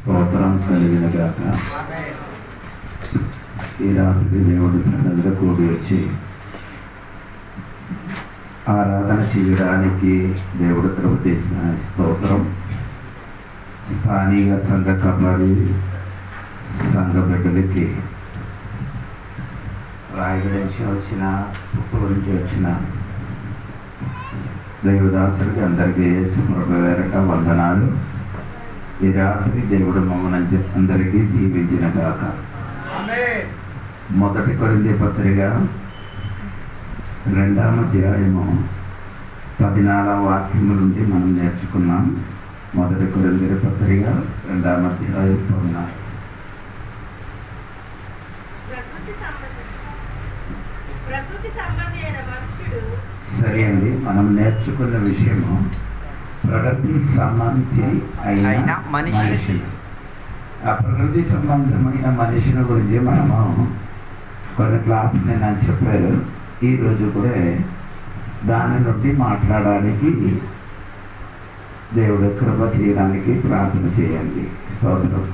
స్తోత్రం కలిగిన గాక. ఈ రాత్రి దేవుడి సన్నిధిలో కూడి వచ్చి ఆరాధన చేయడానికి దేవుడు కృప చేసిన స్తోత్రం. స్థానిక సంఘ కబడి సంఘ బిడ్డలకి రాయగడ నుంచి వచ్చిన పుత్తూరు నుంచి వచ్చిన దేవదాసులకి అందరికీ వేరట వందనాలు. ఈ రాత్రి దేవుడు మమ్మల్ని అందరికీ దీవించిన గాక. మొదటి కొరింథీ పత్రిక 2వ అధ్యాయము 14వ వాక్యం నుండి మనం నేర్చుకున్నాం. మొదటి కొరింథీ పత్రిక 2వ అధ్యాయం 14. సరే అండి, మనం నేర్చుకున్న విషయము ప్రకృతి సంబంధి అయిన మనిషి. ఆ ప్రకృతి సంబంధమైన మనిషిని గురించి మనము కొన్ని క్లాసులు నేను చెప్పారు. ఈరోజు కూడా దాని నుండి మాట్లాడడానికి దేవుడు కృప చేయడానికి ప్రార్థన చేయండి. స్తోత్రం.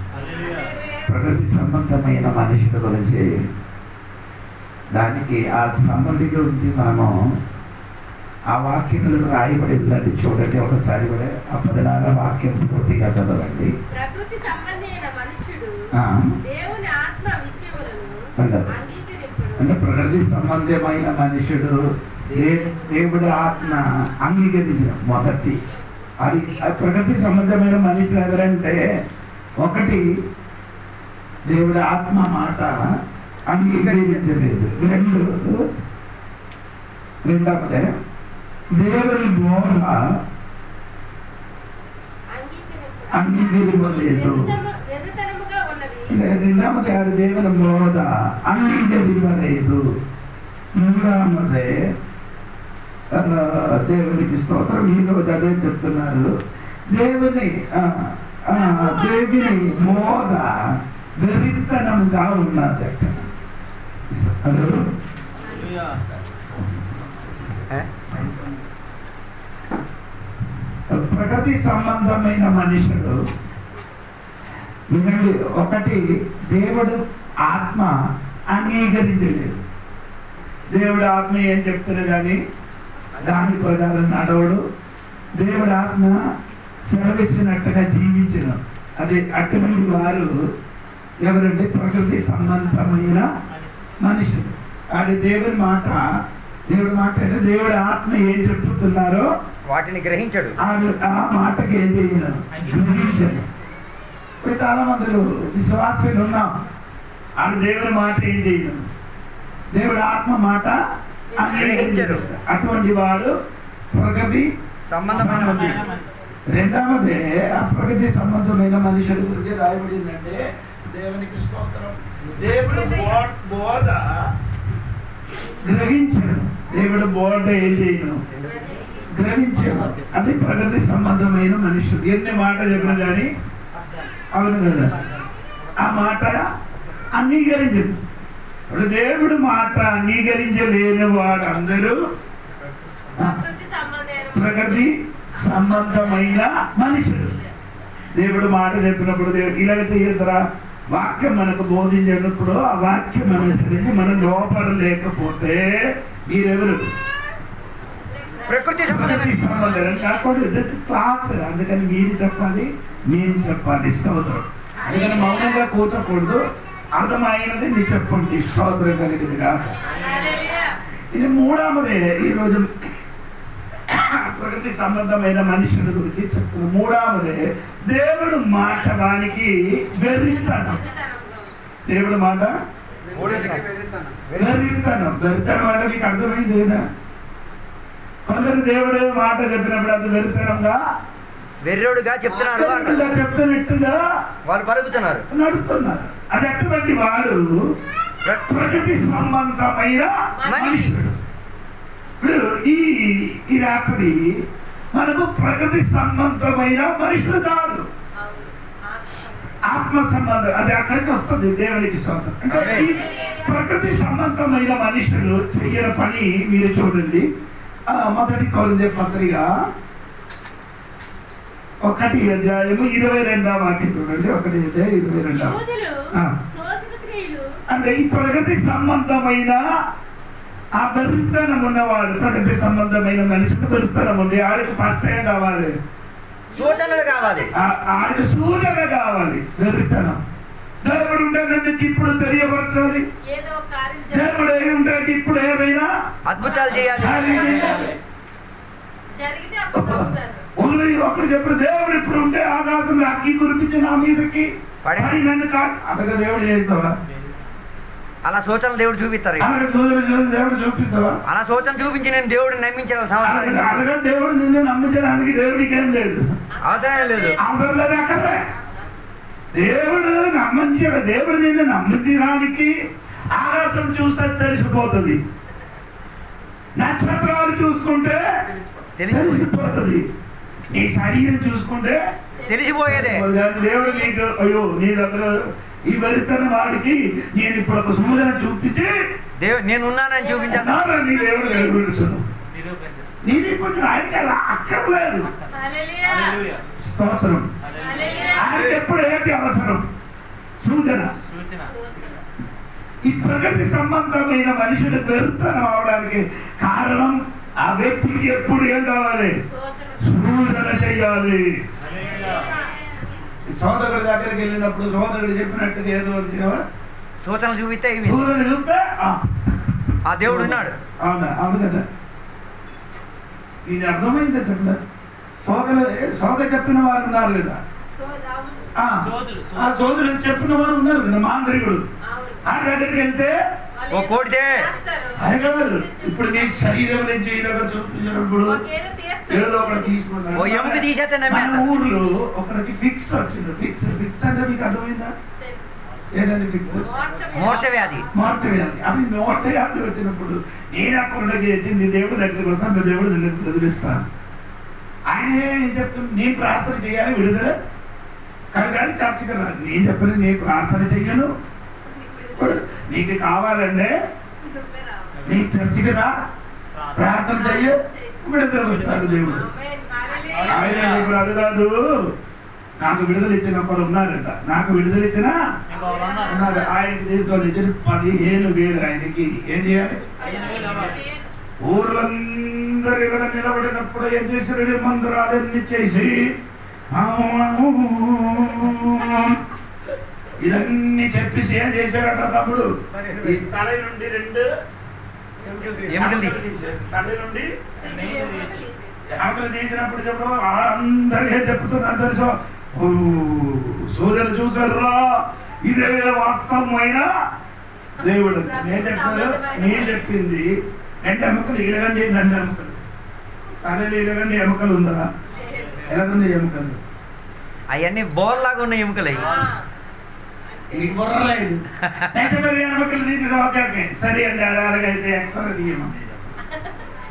ప్రకృతి సంబంధమైన మనిషిని గురించి దానికి ఆ సంబంధి గురించి మనము ఆ వాక్యములు రాయబడిందండి. చూడండి ఒకసారి కూడా ఆ 14వ వాక్యం పూర్తిగా చదవండి. అంటే ప్రకృతి సంబంధమైన మనుషుడు దేవుడి ఆత్మ అంగీకరించిన మొదటి అది ప్రకృతి సంబంధమైన మనుషులు ఎవరంటే, ఒకటి దేవుడి ఆత్మ మాట అంగీకరించలేదు, రెండవదే దేవుని బోధ అంగీకరించలేదు, రెండవది ఆడు దేవుని బోధ అంగీకరించలేదు, మూడవదే దేవునికి స్తోత్రం. ఈరోజు అదే చెప్తున్నారు, దేవుని బోధ వెరితనంగా ఉన్నది. ప్రకృతి సంబంధమైన మనుషుడు వినండి, ఒకటి దేవుడు ఆత్మ అంగీకరించలేదు. దేవుడు ఆత్మ ఏం చెప్తున్నా కానీ దాని ప్రకారం నడవడు. దేవుడు ఆత్మ సెలవిస్తున్నట్టుగా జీవించిన అది అటువంటి వారు ఎవరంటే ప్రకృతి సంబంధమైన మనుషులు. అది దేవుడి మాట అంటే దేవుడి ఆత్మ ఏం చెప్తున్నారో వాటిని గ్రహించడు, ఆ మాటకి ఏం చేయను, గ్రహించడు. ఇప్పుడు చాలా మంది విశ్వాసులు ఉన్నాం, అది దేవుడి మాట ఏం చేయను, దేవుడి ఆత్మ మాట గ్రహించరు. అటువంటి వాడు ప్రకృతి సంబంధమైన. రెండవదే ఆ ప్రకృతి సంబంధమైన మనుషుల గురించి రాయబడిందంటే దేవునికి స్తోత్రం, దేవుడు బోధ గ్రహించను, దేవుడు బోధ ఏం చేయను, గ్రహించను. అది ప్రకృతి సంబంధమైన మనుషులు. ఎన్ని మాట చెప్పిన కానీ అవును కదా, ఆ మాట అంగీకరించదు. ఇప్పుడు దేవుడు మాట అంగీకరించలేని వాడు అందరూ ప్రకృతి సంబంధమైన మనుషులు. దేవుడు మాట చెప్పినప్పుడు ఇలాగ చేయద్దురా, వాక్యం మనకు బోధించినప్పుడు ఆ వాక్యం అనుసరించి మనం లోపల లేకపోతే మీరెవరు ప్రకృతి సంబంధం కాకుండా క్లాస్. అందుకని మీరు చెప్పాలి, నేను చెప్పాలి. స్తోత్రం. అందుకని మౌనంగా కూర్చోకూడదు, అర్థమైనది నీ చెప్పండి. స్తోత్రం కలిగింది కాదు. ఇది మూడవదే ఈరోజు ప్రకృతి సంబంధమైన మనుషుల గురించి చెప్తున్నా. మూడవదే దేవుడు మాట వానికి వెర్రితనం. దేవుడు మాట వెర్రితనం. వెర్రితనం అంటే మీకు అర్థమైంది లేదా? కొందరు దేవుడు మాట చెప్పినప్పుడు అది వెర్రితనంగా వెర్రోడుగా చెప్తున్నారు, చెప్తున్నట్టుగా వాళ్ళు పలుకుతున్నారు, నడుస్తున్నారు. అది అటువంటి వాడు ప్రకృతి సంబంధమైన మనుషుడు. ఇప్పుడు ఈ రాత్రి మనకు ప్రకృతి సంబంధమైన మనుషులు కాదు, ఆత్మ సంబంధం. అది అక్కడికి వస్తుంది దేవునికి సొంతం. అంటే ఈ ప్రకృతి సంబంధమైన మనుషులు చెయ్యని పని మీరు చూడండి. మొదటి కొరింథీ పత్రిక 1వ అధ్యాయము 22వ వాక్యం చూడండి. 1వ అధ్యాయం 22వ. అంటే ఈ ప్రగతి సంబంధమైన ఆ బెరుతనం ఉన్నవాడు, ప్రగతి సంబంధమైన మనిషికి బెరుతనం ఉంది. ఆడికి ఫస్ట్ ఏం కావాలి? సూచనలు కావాలి. ఆడికి సూచన కావాలి. బెరుతనం. దేవుడు ఉంటే నీకు ఇప్పుడు తెలియపరచాలి. దేవుడు ఏమి ఉంటే ఇప్పుడు ఏదైనా అద్భుతాలు చేయాలి. ఒకరు చెప్పిన దేవుడు ఇప్పుడు ఉంటే ఆకాశంలో అగ్గి కురిపించి నా మీదకి నన్ను అలాగే దేవుడు చేస్తావా? అలా సూచనలు దేవుడు చూపిస్తారు. దేవుడు చూపిస్తావా? అలా సూచన చూపించి నేను దేవుడిని నమ్మించాలి. అలాగే దేవుడు నిన్ను నమ్మించడానికి దేవుడికి ఏం లేదు, అవసరం లేదు. అవసరం లేదు. అక్కడే దేవుడు నమ్మించాడు. దేవుడు నిన్ను నమ్మించడానికి ఆకాశం చూస్తే తెలిసిపోతుంది. నక్షత్రాలు చూసుకుంటే తెలిసిపోతుంది. నీ శరీరం చూసుకుంటే తెలిసిపోయేదే. దేవుడు నీకు అయ్యో నీ దగ్గర ఈ వెళుతున్న వాడికి నేను ఇప్పుడు ఒక సూచన చూపించి నేను ఉన్నానని చూపించాను. నీ దేవుడు నిరూపించను. నిరూపించిన ఆయనకి అలా అక్కర్లేదు. స్తోత్రం. ఆయనకి ఎప్పుడు ఏంటి అవసరం? సూచన. ఈ ప్రగతి సంబంధమైన మనుషులు వెళుతనం అవడానికి కారణం ఆ వ్యక్తికి ఎప్పుడు ఏం కావాలి? సూచన చెయ్యాలి. సోదరుడి దగ్గరికి వెళ్ళినప్పుడు సోదరుడు చెప్పినట్టుగా ఏదో వచ్చినావా? సూచనలు చూపిస్తే సూచన చూస్తే ఆ దేవుడు ఉన్నాడు. అవునా? అవును కదా. ఇది అర్థమైందా? చెప్పండి. సోదరు చెప్పిన వారు ఉన్నారు కదా, ఆ సోదరుడు చెప్పిన వారు ఉన్నారు కదా. మాంత్రికుడు ఆ దగ్గరికి వెళ్తే ఓ కోడితే అది కాదు. ఇప్పుడు నీ శరీరం నుంచి చూపించినప్పుడు ఏదో ఒకటి తీసుకున్నాడు. మన ఊర్లో ఒకరికి ఫిక్స్ వచ్చింది. ఫిక్స్ అంటే మీకు అర్థమైందా? ఏంటంటే ఫిక్స్ మూర్ఛ వ్యాధి. అవి మూర్ఛ వ్యాధి వచ్చినప్పుడు నేను అక్కడికి నీ దేవుడు దగ్గరికి వస్తాను, మీ దేవుడు దగ్గరికి వదిలిస్తాను. ఆయన ఏం చెప్తుంది? నీ ప్రార్థన చేయాలి, విడుదల కానీ చర్చకి రాదు. నేను చెప్పిన నీ ప్రార్థన చెయ్యను. నీకు కావాలంటే నీ చర్చికి రా, ప్రార్థన చెయ్యి, విడుదల వస్తాడు దేవుడు. ఆయన ఇప్పుడు అది కాదు. నాకు విడుదల ఇచ్చిన ఒకరు ఉన్నారంట. నాకు విడుదల ఇచ్చిన ఉన్నారు. ఆయనకి తీసుకొని ఇచ్చిన 15,000 ఆయనకి ఏం చేయాలి? ఊర్లందరూ ఇక్కడ నిలబడినప్పుడు ఏం చేశారు? మందిరాలన్నీ చేసి ఇదన్నీ చెప్పేసి ఏం చేశారట తమ్ముడు? ఈ తల నుండి 2 తల నుండి ఎముకలు తీసినప్పుడు చెప్పడం అందరూ ఏం చెప్తున్నారు తెలుసా? సూర్యుడు చూసారా, ఇదే వాస్తవమైన దేవుడు. నేను చెప్తాను, నేను చెప్పింది 2 ఎముకలు ఇలాగండి, 2 ఎముకలు తలలు ఇలాగండి. ఎముకలు ఉందా? ఎలాగుంది ఎముకలు? అవన్నీ బోర్లాగా ఉన్న ఎముకలు. నీకు బుర్రలేదు. ఎముకలు తీసి ఓకే సరే అండి. అలాగైతే ఎక్స్ట్రా తీయమని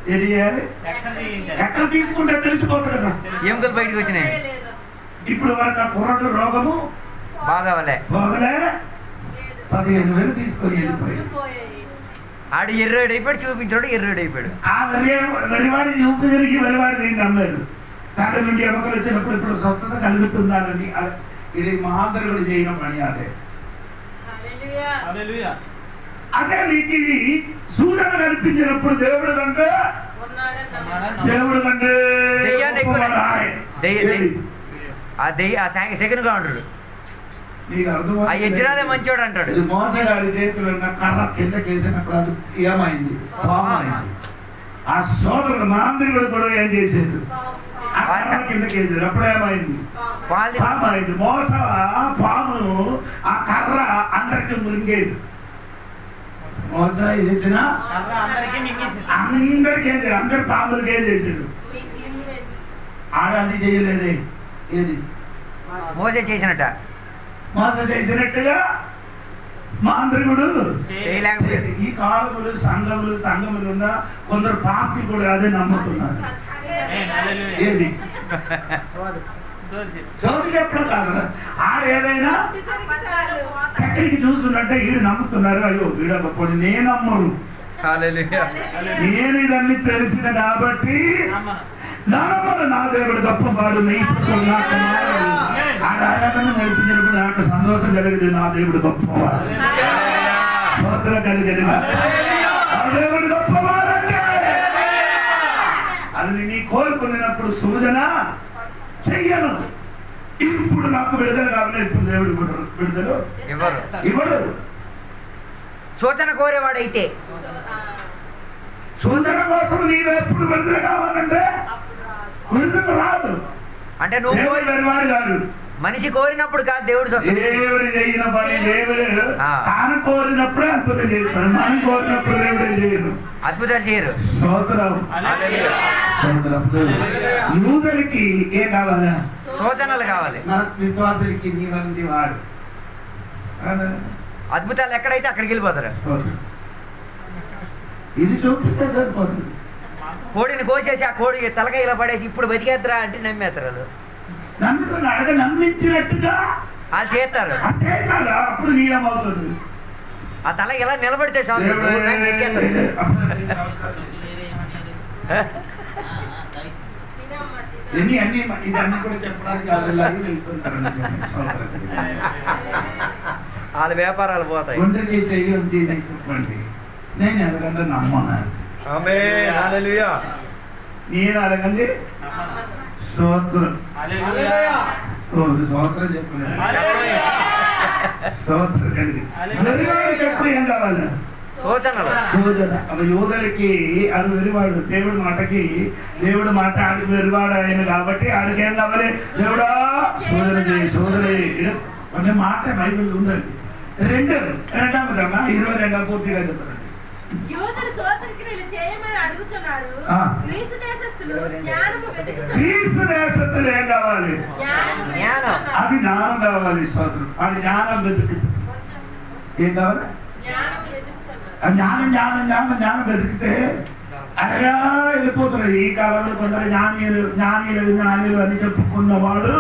తెలియాలి. ఎక్కడ తీసుకుంటే తెలిసిపోతుంది కదా ఎముకలు బయటకు వచ్చినాయి. ఇప్పుడు వరకు ఆ కుర్రడు రోగము బాగవలే 15,000 తీసుకొని వెళ్ళిపోయాడు. ఆడు ఎర్రడు అయిపోయాడు, చూపించాడు ఎర్రడు అయిపోయాడు. ఆ వెరివాడి చూపు జరిగి వెరివాడి నేను నమ్మాను. తండ్రి నుండి ఎముకలు వచ్చినప్పుడు ఇప్పుడు స్వస్థత కలుగుతుందానని ఇది మహాంతరుడు చేయడం పని. అదే నీకు ఇవి సూచన కనిపించినప్పుడు దేవుడు కంటే సెకండ్ గా ఉంటాడు. ఆ యజ్రాలే మంచివాడు అంటాడు. మోసగారి చేతులు కర్ర కిందకి వేసినప్పుడు అది ఏమైంది? పామైంది. ఆ సోదరుడు మహాంతరుడు కూడా ఏం చేసేది? ఆ కర్ర కిందకి వేసాడు. అప్పుడు ఏమైంది? పామైంది. మోస పాము ఆ కర్ర అందరికి మురిగేది. మోస చేసిన అందరికి ఏం చేయాలి? అందరు పాములకి ఏం చేశాడు? ఆడ అది చేయలేదే. ఏది? మోస చేసినట్ట. మోస చేసినట్టుగా మాంత్రికుడు చేయలేకపోయాడు. ఈ కాలములు సంఘములు ఉన్న కొందరు పార్టీ కూడా అదే నమ్ముతున్నారు. ఏది? చోటు చెప్పడం కాదు. ఆడ ఏదైనా ఎక్కడికి చూస్తున్నట్టే వీడు నమ్ముతున్నారు. అయ్యో వీడ గొప్పది. నేను నమ్మను. నేను ఇదన్నీ తెలిసిన కాబట్టి జ్ఞానమున నా దేవుడు గొప్పవాడు నైపుణ్యం నా కుమారుడు ఆరాధన నడిపించినప్పుడు నాకు సంతోషం కలిగింది. నా దేవుడు గొప్పవాడు స్తోత్రం కలిగింది. నా దేవుడు గొప్పవాడంటే అది నీ కోరుకున్నప్పుడు సూచన చెయ్యను. ఇప్పుడు నాకు విడుదల కావాలి. ఇప్పుడు దేవుడు విడుదల ఇవ్వడు. సూచన కోరేవాడైతే సూచన కోసం నీవు ఎప్పుడు విడుదల కావాలంటే విడుదల రాదు. అంటే నువ్వు కోరినవాడు కాదు, మనిషి కోరినప్పుడు కాదు దేవుడు. దేవుడు చేసిన పని దేవుడు తాను కోరినప్పుడే అద్భుతం చేస్తాడు. మనం కోరినప్పుడు దేవుడు చేయరు, అద్భుతాలు చేయరు. స్తోత్రం. యూదులకి ఏం కావాలా? సూచనలు కావాలి. మన విశ్వాసులకి నీవంది వాడు. అద్భుతాలు ఎక్కడైతే అక్కడికి వెళ్ళిపోతారు. ఇది చూపిస్తే సరిపోతుంది. కోడిని కోసేసి ఆ కోడి తలకాయ ఇలా పడేసి ఇప్పుడు బతికేద్దరా అంటే నమ్మేస్తారు. నమ్ముతున్నాడు నమ్మించినట్టుగా వాళ్ళు చేస్తారు. అంతే కదా, అప్పుడు నీయమవుతుంది. ఆ తల ఇలా నిలబడితే చాలు. ఇదన్నీ కూడా చెప్పడానికి వాళ్ళ వ్యాపారాలు పోతాయి. చెప్పండి, నేను ఎందుకంటే నమ్మను. నేను అడగండి స్తోత్రం. స్తోత్రం చెప్పలేదు. స్తోత్రం కలిగి ఎప్పుడు ఏం కావాలి? సూచనలు. సూచన. యూదులకి అది వెరివాడు. దేవుడి మాటకి దేవుడు మాట ఆడికి వెరివాడు ఆయన కాబట్టి ఆడికి ఏం కావాలి? దేవుడా సూచన చేయి, సూచన అనే మాట బైబిల్ ఉందండి. రెండవ 22 పూర్తిగా చెప్తారండి. క్రీస్తు దేశస్తులు ఏం కావాలి? అది జ్ఞానం కావాలి. సోదరు అది జ్ఞానం వెతుకు. ఏం కావాలి? జ్ఞానం వెతికితే అలా వెళ్ళిపోతున్నారు. ఈ కాలంలో కొందరు జ్ఞానీయులు అని చెప్పుకున్నవాడు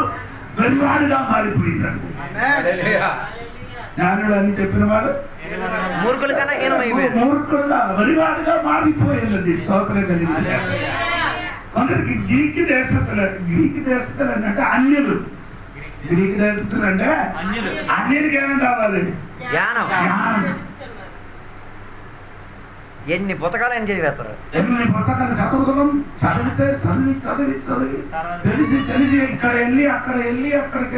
వెరివాడుగా మారిపోయిందండి. జ్ఞానుడు అని చెప్పిన వాడు మూర్ఖుల కన్నా మూర్ఖుడుగా వెరివాడుగా మారిపోయింది. స్తోత్రం కలిగింది. కొందరికి గ్రీక్ దేశస్తులు అంటే అన్యులు. గ్రీక్ దేశస్తులు అంటే అన్యులకి ఏమేమి కావాలి? జ్ఞానం. ఎన్ని పుస్తకాలు చదివేస్తారు. ఎన్ని పుస్తకాలు చదువుతున్నాం. చదివి తెలిసి ఇక్కడ వెళ్ళి అక్కడికి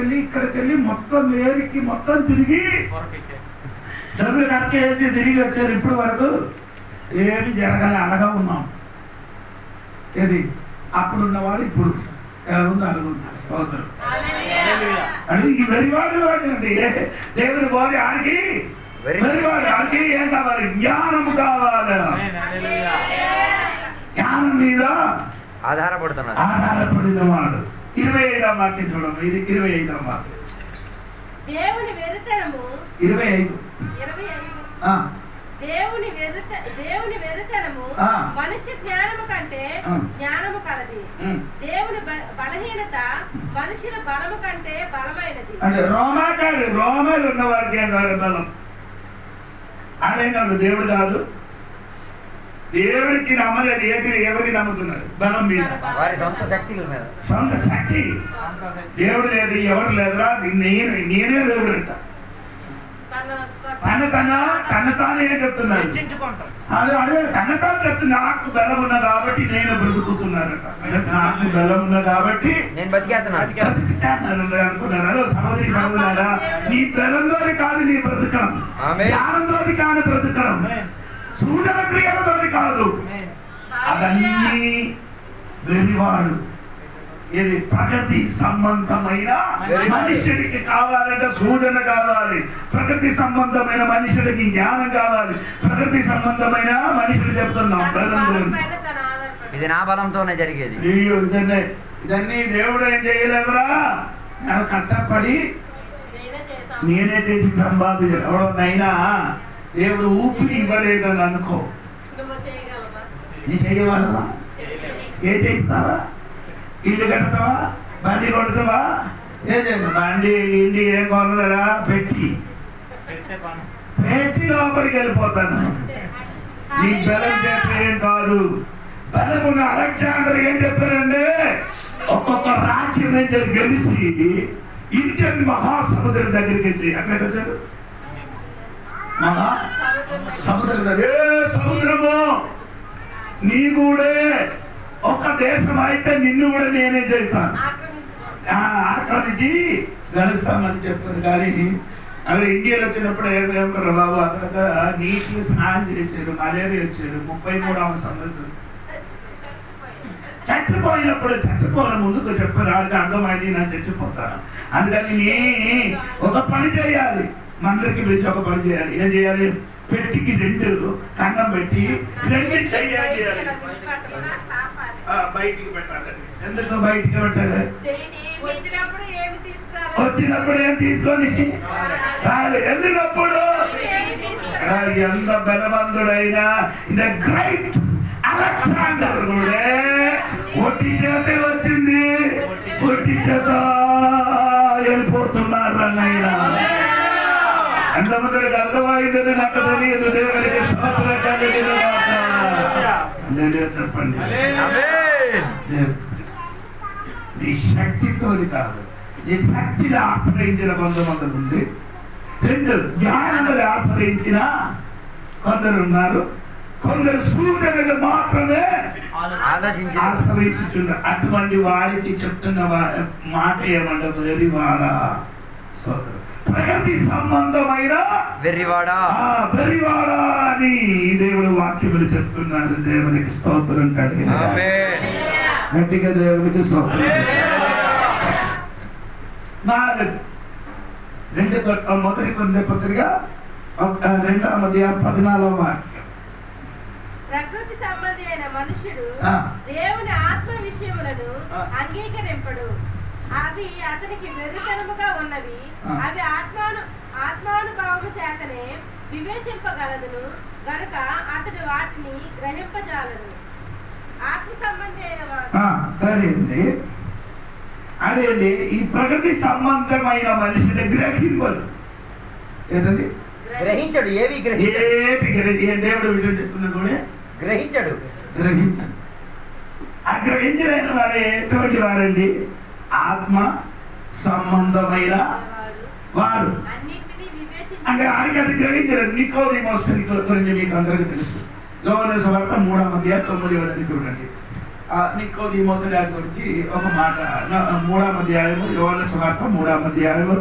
వెళ్ళి మొత్తం ఏరికి మొత్తం తిరిగి డబ్బులు ఖర్చు చేసి తిరిగి వచ్చారు. ఇప్పుడు వరకు ఏమి జరగాలి అలాగా ఉన్నాం. ఏది అప్పుడున్నవాడు ఇప్పుడు ఎలా ఉంది అనుకుంటున్నారు. సోదరు అంటే ఈ వెరివాడు వాడండి. దేవుని బోధి ఆడికి వెరివాడు. ఆడికి ఏం కావాలి? జ్ఞానం కావాలి. జ్ఞానం మీద ఆధారపడిన వాడు. 25వ వాక్యం చూడము. ఇది 25వ వాక్యం. 25. దేవుని వెరుతనము మనిషి జ్ఞానము కంటే జ్ఞానము కలది. దేవుని బలహీనత మనుషుల బలము కంటే బలమైనది. అంటే రోమాలు ఉన్న వారికి ఏం కాదు? బలం. అదేం దేవుడు కాదు. దేవుడికి నమ్మలేదు. ఎవరికి నమ్ముతున్నారు? బలం మీద, సొంత శక్తుల మీద. సొంత శక్తి. దేవుడు లేదు, ఎవరు లేదురా, నేనే దేవుడు అంట. తన తానే చెప్తున్నారు. అదే తన తాను చెప్తున్నా. నాకు బలం ఉన్నా కాబట్టి నేను బ్రతుకుతున్నారట. నాకు బలం ఉన్నా కాబట్టి నేను బతికేస్తున్నాను అనుకున్నారు. సహోదరులారా, నీ బలంతో కాదు నీ బ్రతకడం, జ్ఞానంతో కాదు బ్రతకడం, సూచన క్రియలతో కాదు. అవన్నీ వెరివాడు. ఇది ప్రకృతి సంబంధమైన మనుషుడికి కావాలంటే సూచన కావాలి. ప్రకృతి సంబంధమైన మనుషుడికి జ్ఞానం కావాలి. ప్రకృతి సంబంధమైన మనుషుడు చెప్తున్నాం బలం. ఇది నా బలంతోనే జరిగేది. ఇదన్నీ దేవుడు ఏం చేయలేదురా. నేను కష్టపడి నేనే చేసి సంపాదించాను. ఎవడోనైనా దేవుడు ఊపిరి ఇవ్వలేదని అనుకో, నీ చేయగలవా? ఏ చేస్తావా? ఇల్లు కడతావా? బండి కొడతావా? ఏదైనా బండి ఇండి ఏం కొనదరా పెట్టి లోపలికి వెళ్ళిపోతాను. నీ బలం చేస్తే ఏం కాదు. బలమున్న అలెగ్జాండర్ ఏం చెప్పారంటే ఒక్కొక్క రాజ్యం గెలిచి ఇండియన్ మహాసముద్రం దగ్గరికి వచ్చి ఎక్కడికి వచ్చారు? మహా సముద్రం దగ్గర. ఏ సముద్రము నీ కూడా ఒక దేశం అయితే నిన్ను కూడా నేనే చేస్తాను, ఆక్రమించి గెలుస్తామని చెప్పారు. కానీ అక్కడ ఇండియాలో వచ్చినప్పుడు ఏమంటారు బాబు, అక్కడ నీటిని స్నానం చేశారు, మలేరియా వచ్చారు, 33వ సంవత్సరం చచ్చిపోయినప్పుడు చచ్చిపోయిన ముందుకు చెప్పారు. ఆడికి అర్థమైంది నేను చచ్చిపోతాను, అందుకని ఒక పని చేయాలి, మందరికి పిలిచి ఒక పని చేయాలి. ఏం చేయాలి? పెట్టికి 2 కన్నం పెట్టి 2 చేయాలి, బయటికి పెట్టాలి. ఎందుకు బయటికి పెట్టాలి? వచ్చినప్పుడు ఏం తీసుకొని రాలి, వెళ్ళినప్పుడు ఎంత బలవంతుడైనా ద గ్రేట్ అలెగ్జాండర్ కూడా ఒట్టి చేతే వచ్చింది, ఒట్టి చేత వెళ్ళిపోతున్నారు అన్నయ్య. ఎంతమందికి అర్థమైందని నాకు తెలియదు. దేవునికి స్తోత్రం కలుగును గాక. చెప్పండి. నీ శక్తితో కాదు, నీ శక్తిని ఆశ్రయించిన కొంతమంది ఉంది. 2 జ్ఞానములు ఆశ్రయించిన కొందరు ఉన్నారు. కొందరు సూచనలు మాత్రమే ఆశ్రయించుతున్నారు. అటువంటి వాడికి చెప్తున్న మాట ఏమంటే వెర్రివాడా సోదరు, ప్రగతి సంబంధమైన వెర్రివాడా వెర్రివాడా అని దేవుడు వాక్యములు చెప్తున్నారు. దేవునికి స్తోత్రం కలిగిన గట్టిగా దేవునికి స్తోత్రం. 4 మొదటి కొరింథీ పత్రిక 2వ అధ్యాయం 14వ వాక్యం. ప్రకృతి సంబంధి అయిన మనుష్యుడు దేవుని ఆత్మ విషయములను అంగీకరింపడు, అవి అతనికి వెర్రితనముగా ఉన్నవి, అవి ఆత్మానుభవము చేతనే వివేచింపగలదును గనుక అతడు వాటిని గ్రహింపజాలడు. ఆత్మ సంబంధి అయిన వాడు సరే అండి, అదేంటి ఈ ప్రగతి సంబంధమైన మనిషిని గ్రహింపదు. ఏంటండి? గ్రహించడు. ఏవి దేవుడు విషయం చెప్తున్నా కూడా గ్రహించడు. ఆ గ్రహించిన వాడు ఎటువంటి వారండి? ఆత్మ సంబంధమైన వారు. అంటే ఆయనకి అది గ్రహించలేదు. నికోదేమోస్ గురించి మీకు అందరికీ తెలుసు. యోహాను సువార్త 3వ అధ్యాయం 9వ చూడండి. నికోదేమోస్ గారి గురించి ఒక మాట 3వ అధ్యాయము, యోహాను సువార్త 3వ అధ్యాయము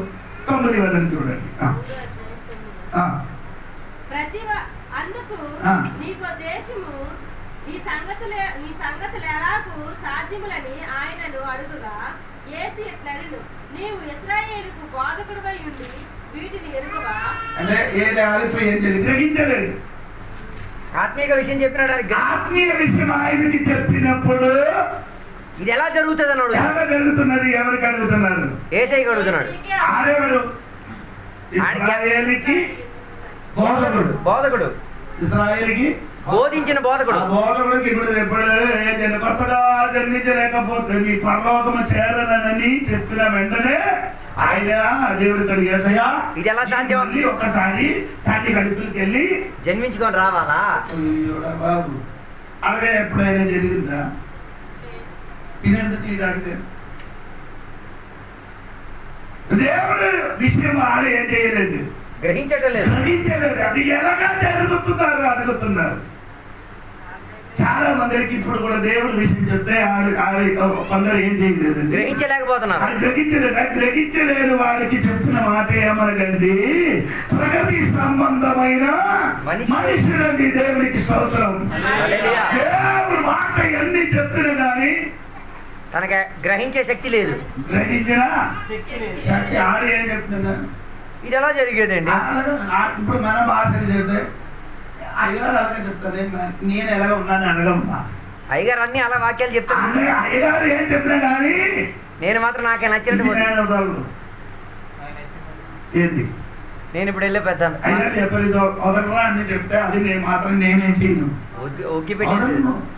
9వ చూడండి. అందుకు నీకు దేశము నీ సంగతులు ఎలాగూ సాధ్యములని ఆయనను అడుగుగా యేసు ఇట్లనెను, నీవు ఇశ్రాయేలుకు బోధకుడివై ఉండి వీటిని ఎరుగవా? అంటే గ్రహించలేదు. ఆత్మీయ విషయం చెప్పినాడు. ఆత్మీయ విషయం ఆయనకి చెప్పినప్పుడు ఇది ఎలా జరుగుతుంది అన్నాడు. ఎలా జరుగుతున్నది? ఎవరికి అడుగుతున్నారు? యేసయ్యకి అడుగుతున్నాడు. ఆడెవరు? ఇశ్రాయేలుకి బోధకుడు, ఇశ్రాయేలుకి బోధించిన బోధకుడు. బోధకుడికి ఇప్పుడు ఎప్పుడు కొత్తగా జన్మించలేకపోతే నీ పరలోకము చేరనని చెప్పిన వెంటనే ఆయన దేవుడి యేసయ్య ఇది ఎలా సాధ్యం? ఒక్కసారి తల్లి కడుపులకి వెళ్ళి జన్మించుకొని రావాలా? బాబు అలాగే ఎప్పుడైనా జరిగిందా? ఇదెందుకు అడిగే దేవుడు విషయం ఆడ ఏం చేయలేదు, గ్రహించడం లేదు. అది ఎలాగా జరుగుతున్నారు అడుగుతున్నారు. చాలా మందికి ఇప్పుడు కూడా దేవుడి విషయం చెప్తే కొందరు ఏం చేయలేదు, గ్రహించలేకపోతున్నారు. గ్రహించలేని వాడికి చెప్పిన మాట ఏమనగండి? ప్రగతి సంబంధమైన మనుషులండి. దేవునికి స్తోత్రం. దేవుడు మాట ఎన్ని చెప్పిన కానీ తనకి గ్రహించే శక్తి లేదు. గ్రహించిన శక్తి ఆడ ఏం చెప్తున్నా? ఇది ఎలా జరిగేదండి? ఇప్పుడు మన భాషలు చెప్తే అయ్యగారు అలాగే చెప్తారు, నేను ఎలా ఉన్నాను అనగమ్మా. అయ్యగారు అన్ని అలా వాక్యాలు చెప్తాను. అయ్యగారు ఏం చెప్పినా కానీ నేను మాత్రం నాకే నచ్చినట్టు ఏంది నేను ఇప్పుడు వెళ్ళే పెద్ద అయ్యగారు చెప్పలేదు వదలరా అని చెప్తే అది నేను మాత్రం నేనేం చేయను, ఒగ్గి పెట్టి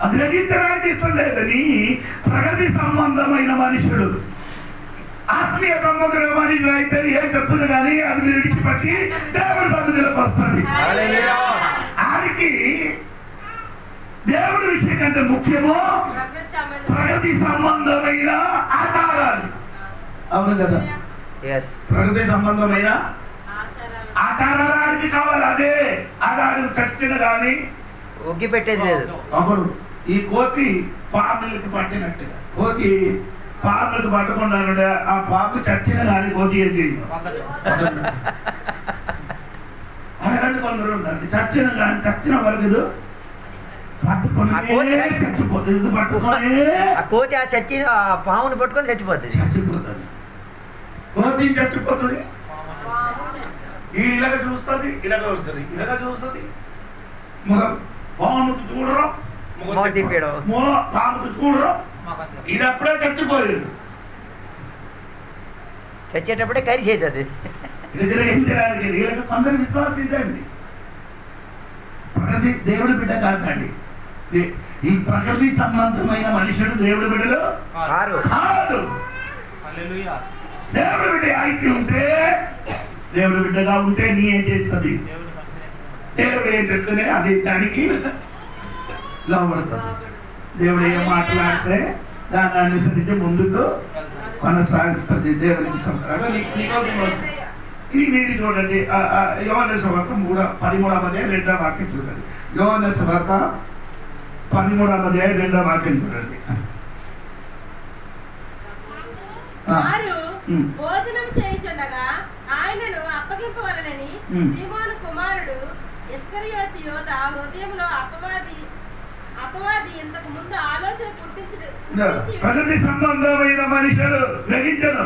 అది గ్రహించడానికి ఇష్టం లేదని. ప్రగతి సంబంధమైన మనుషుడు, ఆత్మీయ సంబంధమైన మనుషులు అయితే ఏం చెప్తున్నా కానీ అది విడిచిపెట్టి దేవుడి సన్నిధిలోకి వస్తుంది. ఆడికి దేవుడి విషయం కంటే ముఖ్యము ప్రగతి సంబంధమైన ఆచారాలు. అవును కదా? ప్రగతి సంబంధమైన ఆచారానికి కావాలి. అదే ఆధారం చచ్చిన కానీ ఒగ్గి పెట్టేది లేదు. అప్పుడు ఈ కోతి పాములకి పట్టినట్టుగా, కోతి పాములకు పట్టకుండా ఆ పాము చచ్చిన కానీ కోతి ఏం చేయదు. అలాంటి కొందరు ఉండండి, చచ్చిన కానీ చచ్చిన వరకు పట్టుకుని చచ్చిపోతుంది. పట్టుకొని కోతి ఆ చచ్చిన పాముని పట్టుకొని చచ్చిపోతుంది. కోతి చచ్చిపోతుంది. ఇలాగ చూస్తుంది, ఇలాగ వస్తుంది, ఇలాగ చూస్తుంది. పాముకు చూడరు, పాముకు చూడరు. ఇది అప్పుడే చచ్చిపోలేదు. చచ్చేటప్పుడే కరి చేసేది. గ్రహించడానికి వీళ్ళకి కొందరు విశ్వాసం ఇదండి. ప్రకృతి దేవుడి బిడ్డ కాదండి. ఈ ప్రకృతి సంబంధమైన మనుషుడు దేవుడి బిడ్డలు కాదు. దేవుడి బిడ్డ ఆయికి ఉంటే, దేవుడి బిడ్డగా ఉంటే నీ ఏం చేస్తుంది? దేవుడు ఏం చెప్తేనే అది దానికి లోపడుతుంది. దేవుడు ఏం మాట్లాడితే దాన్ని అనుసరించి ముందుకు కొనసాగిస్తుంది. దేవుడికి ఇది మీరు చూడండి, యోహాను సువార్త 13వ అధ్యాయం 2వ వాక్యం చూడండి. యోహాను సువార్త 13వ అధ్యాయం 2వ వాక్యం చూడండి. భోజనం చేయుచుండగా ఆయనను అప్పగింపవలనని సీమోను కుమారుడు ఇస్కరియోతు యోధ హృదయంలో అపవాది ఇంతకు ముందు ఆలోచన పుట్టించి ప్రకృతి సంబంధమైన మనుషులు గ్రహించను.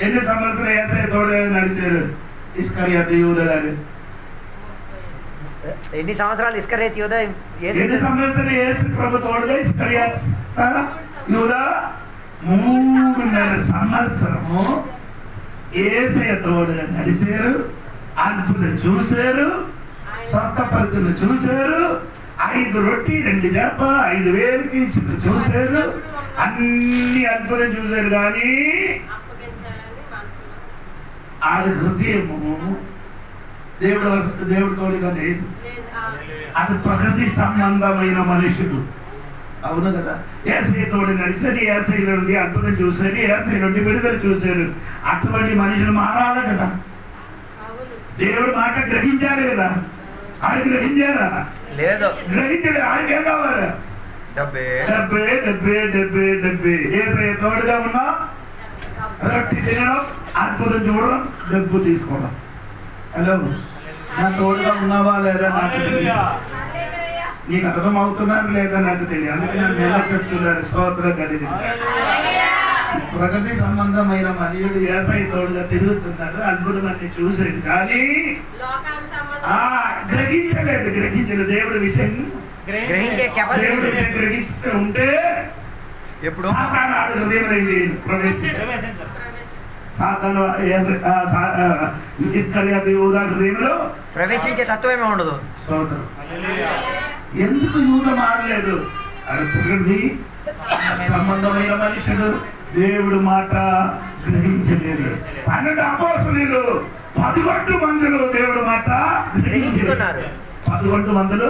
ఎన్ని సంవత్సరాలు యేసయ్య తోడే నడిచారు ఇస్కరియోతు యూదా గారు? ఎన్ని సంవత్సరాలు ఇస్కరియోతు యూదా? ఎన్ని సంవత్సరాలు యేసు ప్రభు తోడుగా ఇస్కరియోతు యూదా? 3.5 సంవత్సరము యేసయ్య తోడుగా నడిచారు. అద్భుతం చూశారు, స్వస్థపరిచలు చూశారు, 5 రొట్టి 2 చేప 5,000కి చూశారు. అన్ని అద్భుతం చూశారు. కానీ ఆడి హృదయము దేవుడు తోడుగా లేదు. అది ప్రకృతి సంబంధమైన మనుషుడు. అవును కదా? యేసయ్య తోడు నడిచేది, యేసయ్య నుండి అద్భుతం చూసేది, యేసయ్య నుండి విడుదల చూశారు. అటువంటి మనుషులు మారాలి కదా. దేవుడు మాట గ్రహించాలి కదా. ఆడి గ్రహించారా? లేదు. గ్రహించాడు. ఆడికి ఏం కావాలి? డబ్బే. యేసయ్య తోడుగా ఉన్నా రొట్టి తినడం, అద్భుతం చూడడం, డబ్బు తీసుకోవడం. హలో, నా తోడుగా ఉన్నావా లేదా నాకు తెలియదు. నీకు అర్థం అవుతున్నాను లేదా నాకు తెలియదు. అందుకే నన్ను ఎలా చెప్తున్నారు? స్తోత్రం కలిగి ప్రగతి సంబంధమైన మనుషుడు యేసయ్య తోడుగా తిరుగుతున్నాడు, అద్భుతమని చూసేది. కానీ గ్రహించలేదు. దేవుడి విషయం గ్రహిస్తూ ఉంటే ఎప్పుడు సాతాను ఆడు హృదయం ప్రవేశించాడు. సాతాను ఇస్కరియోతు యూదా హృదయంలో ప్రవేశించే తత్వమే ఉండదు. స్తోత్రం. ఎందుకు యూదా మారలేదు? అది ప్రకృతి సంబంధమైన మనుషుడు దేవుడు మాట గ్రహించలేదు. 12 అపోస్తలులు 11 మందులు దేవుడు మాట గ్రహించుకున్నారు. 11 మందులు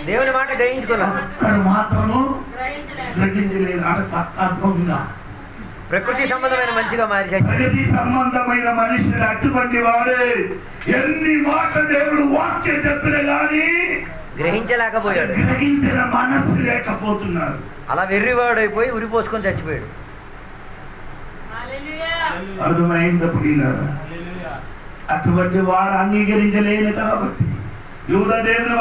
దేవుని మాట గ్రహించుకున్నారు. అక్కడ మాత్రము గ్రహించలేదు. అర్థంగా ప్రకృతి సంబంధమైన మంచిగా మారి ప్రకృతి సంబంధమైన మనుషులు అటువంటి వాడే ఎన్ని మాట దేవుడు వాక్యం చెప్పిన గాని గ్రహించలేకపోయాడు. గ్రహించిన మనస్సు లేకపోతున్నారు. అలా వెర్రివాడైపోయి ఉరిపోసుకొని చచ్చిపోయాడు. అర్థమైందప్పుడు అటువంటి వాడు అంగీకరించలేను కాబట్టి, యూదా దేవుని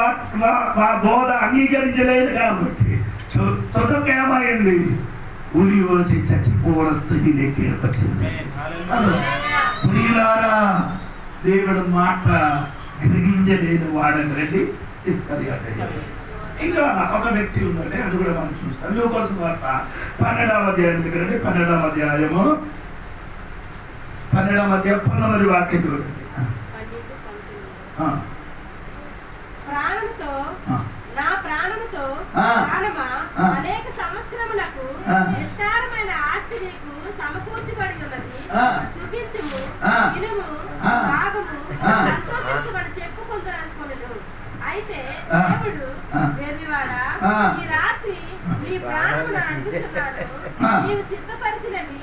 బోధ అంగీకరించలేదు కాబట్టి తొదకేమైంది? ఉరి పోసి చచ్చిపోవల స్థితిలోకి వచ్చింది. దేవుడు మాట గ్రహించలేని వాడని ఇస్కరియోతు. ఇంకా ఒక వ్యక్తి ఉందండి, అది కూడా మనం చూస్తాం. లూకా సువార్త 12వ అధ్యాయం దగ్గరండి. 12వ అధ్యాయము 19 వాక్యం చూడండి. నా ప్రాణముతో అనేక సంవత్సరములకు విస్తారమైన ఆస్తి నీకు సమకూర్చబడి ఉన్నది, సుఖించుము, తినుము, తాగుము, సంతోషించమని చెప్పుకుంటారనుకున్నాను. అయితే దేవుడు వెర్రివాడా, ఈ రాత్రి నీ ప్రాణమును అడుగుచున్నాడు. నీవు సిద్ధపరిచినవి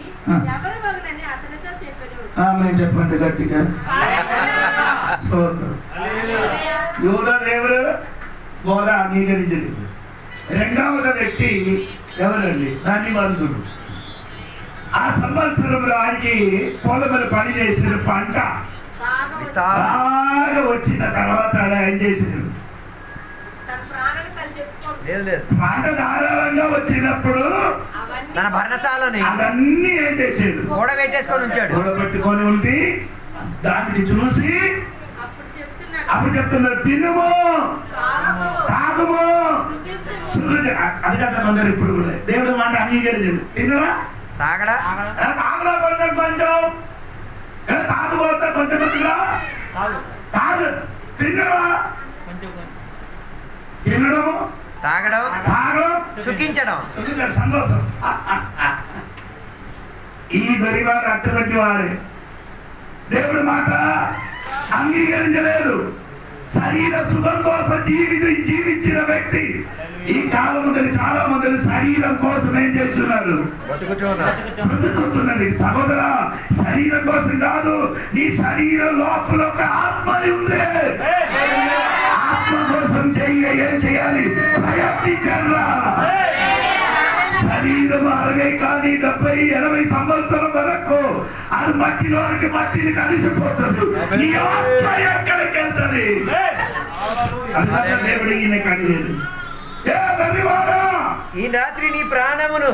ఎవరు వగునని అతనితో చెప్పాడు. చెప్పండి గట్టిగా. యూదా దేవుడు బోధ అంగీకరించలేదు. రెండవ వ్యక్తి ఎవరండి? ధనివంతుడు. ఆ సంవత్సరంలో ఆయనకి పొలములు పని చేసిన పంట బాగా వచ్చిన తర్వాత ఏం చేశారు? పంట ధారాళంగా వచ్చినప్పుడు తన భరణశాలని అవన్నీ ఏం చేశాడు? కూడబెట్టేసుకొని ఉంచాడు. కూడబెట్టుకొని ఉండి దాన్ని చూసి అప్పుడు చెప్తున్నారు, తినుము తాగుము. అది కదా అందరు ఇప్పుడు కూడా దేవుడు మాట అంగీకరించండి. తినరా తాగడా తాగరా కొంచెం కొంచెం తాగుబోతా కొంచెం కొంచెంగా తాగు. తినరా తినడము తాగడం తాగడం సుఖించడం సంతోషం. ఈ బరివాడు అటువంటి వాడే దేవుడి మాట అంగీకరించలేదు. శరీర సుఖం కోసం జీవించిన వ్యక్తి ఈ కాలం చాలా మంది శరీరం కోసం ఏం చేస్తున్నారు? బ్రతుకుతున్నది. సహోదరా, శరీరం కోసం కాదు, నీ శరీరం లోపల ఒక ఆత్మ ఉంది. ఆత్మ కోసం ఏం చేయాలి? ప్రయత్నించరా. శరీరం 60 కానీ 70, 80 సంవత్సరం వరకు అది మట్టిని కలిసిపోతుంది. నీ ఆత్మ ఎక్కడికి వెళ్తుంది? అందువల్ల దేవుడు ఈయన కడిగేది. ఈ రాత్రి నీ ప్రాణమును